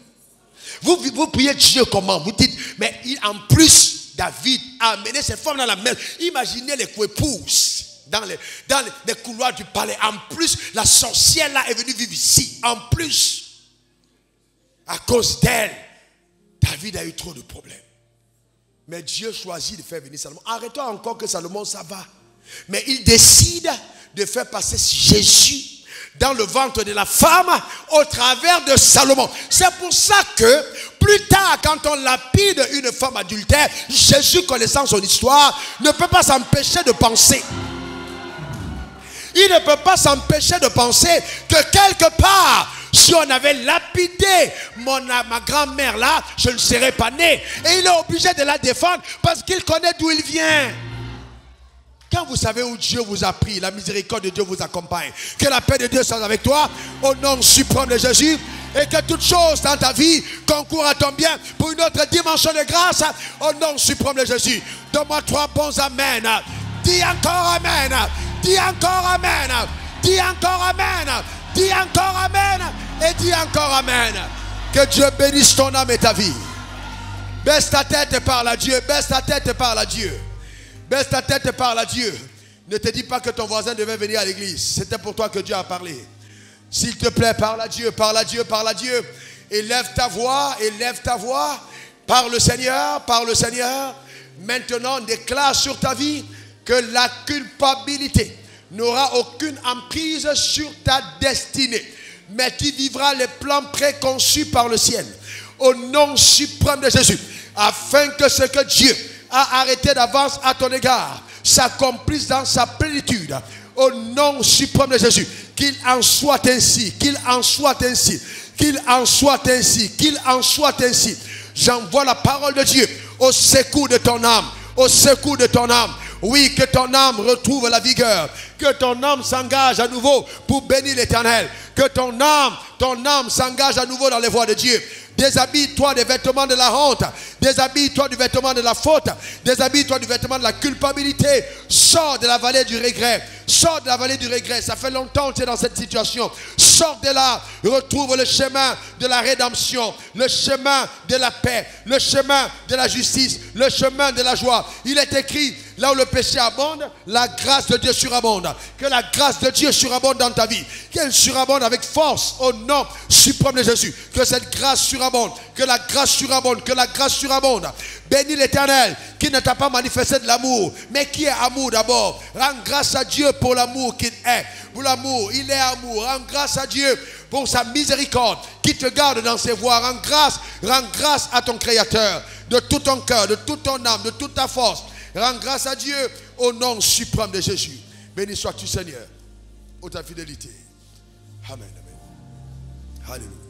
Vous priez Dieu comment? Vous dites, mais en plus, David a amené ses femmes dans la maison. Imaginez les coépouses dans les couloirs du palais. En plus, la sorcière là est venue vivre ici. En plus, à cause d'elle, David a eu trop de problèmes. Mais Dieu choisit de faire venir Salomon. Arrêtons encore que Salomon, ça va. Mais il décide de faire passer Jésus dans le ventre de la femme au travers de Salomon. C'est pour ça que plus tard, quand on lapide une femme adultère, Jésus, connaissant son histoire, ne peut pas s'empêcher de penser. Il ne peut pas s'empêcher de penser que quelque part, si on avait lapidé ma grand-mère là, je ne serais pas né. Et il est obligé de la défendre parce qu'il connaît d'où il vient. Quand vous savez où Dieu vous a pris, la miséricorde de Dieu vous accompagne. Que la paix de Dieu soit avec toi, au nom suprême de Jésus. Et que toute chose dans ta vie concourt à ton bien pour une autre dimension de grâce, au nom suprême de Jésus. Donne-moi 3 bons amen. Dis encore amen. Dis encore amen. Dis encore amen. Dis encore amen. Et dis encore amen. Que Dieu bénisse ton âme et ta vie. Baisse ta tête et parle à Dieu. Baisse ta tête et parle à Dieu. Baisse ta tête et parle à Dieu. Ne te dis pas que ton voisin devait venir à l'église. C'était pour toi que Dieu a parlé. S'il te plaît, parle à Dieu, parle à Dieu, parle à Dieu. Élève ta voix, élève ta voix. Parle au Seigneur, parle au Seigneur. Maintenant, déclare sur ta vie que la culpabilité n'aura aucune emprise sur ta destinée. Mais tu vivras les plans préconçus par le ciel. Au nom suprême de Jésus. Afin que ce que Dieu a arrêté d'avance à ton égard s'accomplisse dans sa plénitude. Au nom suprême de Jésus. Qu'il en soit ainsi. Qu'il en soit ainsi. Qu'il en soit ainsi. Qu'il en soit ainsi. J'envoie la parole de Dieu au secours de ton âme. Au secours de ton âme. Oui, que ton âme retrouve la vigueur. Que ton âme s'engage à nouveau pour bénir l'Éternel. Que ton âme s'engage à nouveau dans les voies de Dieu. Déshabille-toi des vêtements de la honte. Déshabille-toi du vêtement de la faute. Déshabille-toi du vêtement de la culpabilité. Sors de la vallée du regret. Sors de la vallée du regret. Ça fait longtemps que tu es dans cette situation. Sors de là. Retrouve le chemin de la rédemption. Le chemin de la paix. Le chemin de la justice. Le chemin de la joie. Il est écrit, là où le péché abonde, la grâce de Dieu surabonde. Que la grâce de Dieu surabonde dans ta vie. Qu'elle surabonde avec force au nom suprême de Jésus. Que cette grâce surabonde. Que la grâce surabonde. Que la grâce surabonde. Bénis l'Éternel qui ne t'a pas manifesté de l'amour, mais qui est amour d'abord. Rends grâce à Dieu pour l'amour qu'il est. Pour l'amour, il est amour. Rends grâce à Dieu pour sa miséricorde qui te garde dans ses voies. Rends grâce à ton Créateur de tout ton cœur, de toute ton âme, de toute ta force. Rends grâce à Dieu au nom suprême de Jésus. Béni sois-tu Seigneur, pour ta fidélité. Amen. Amen. Alléluia.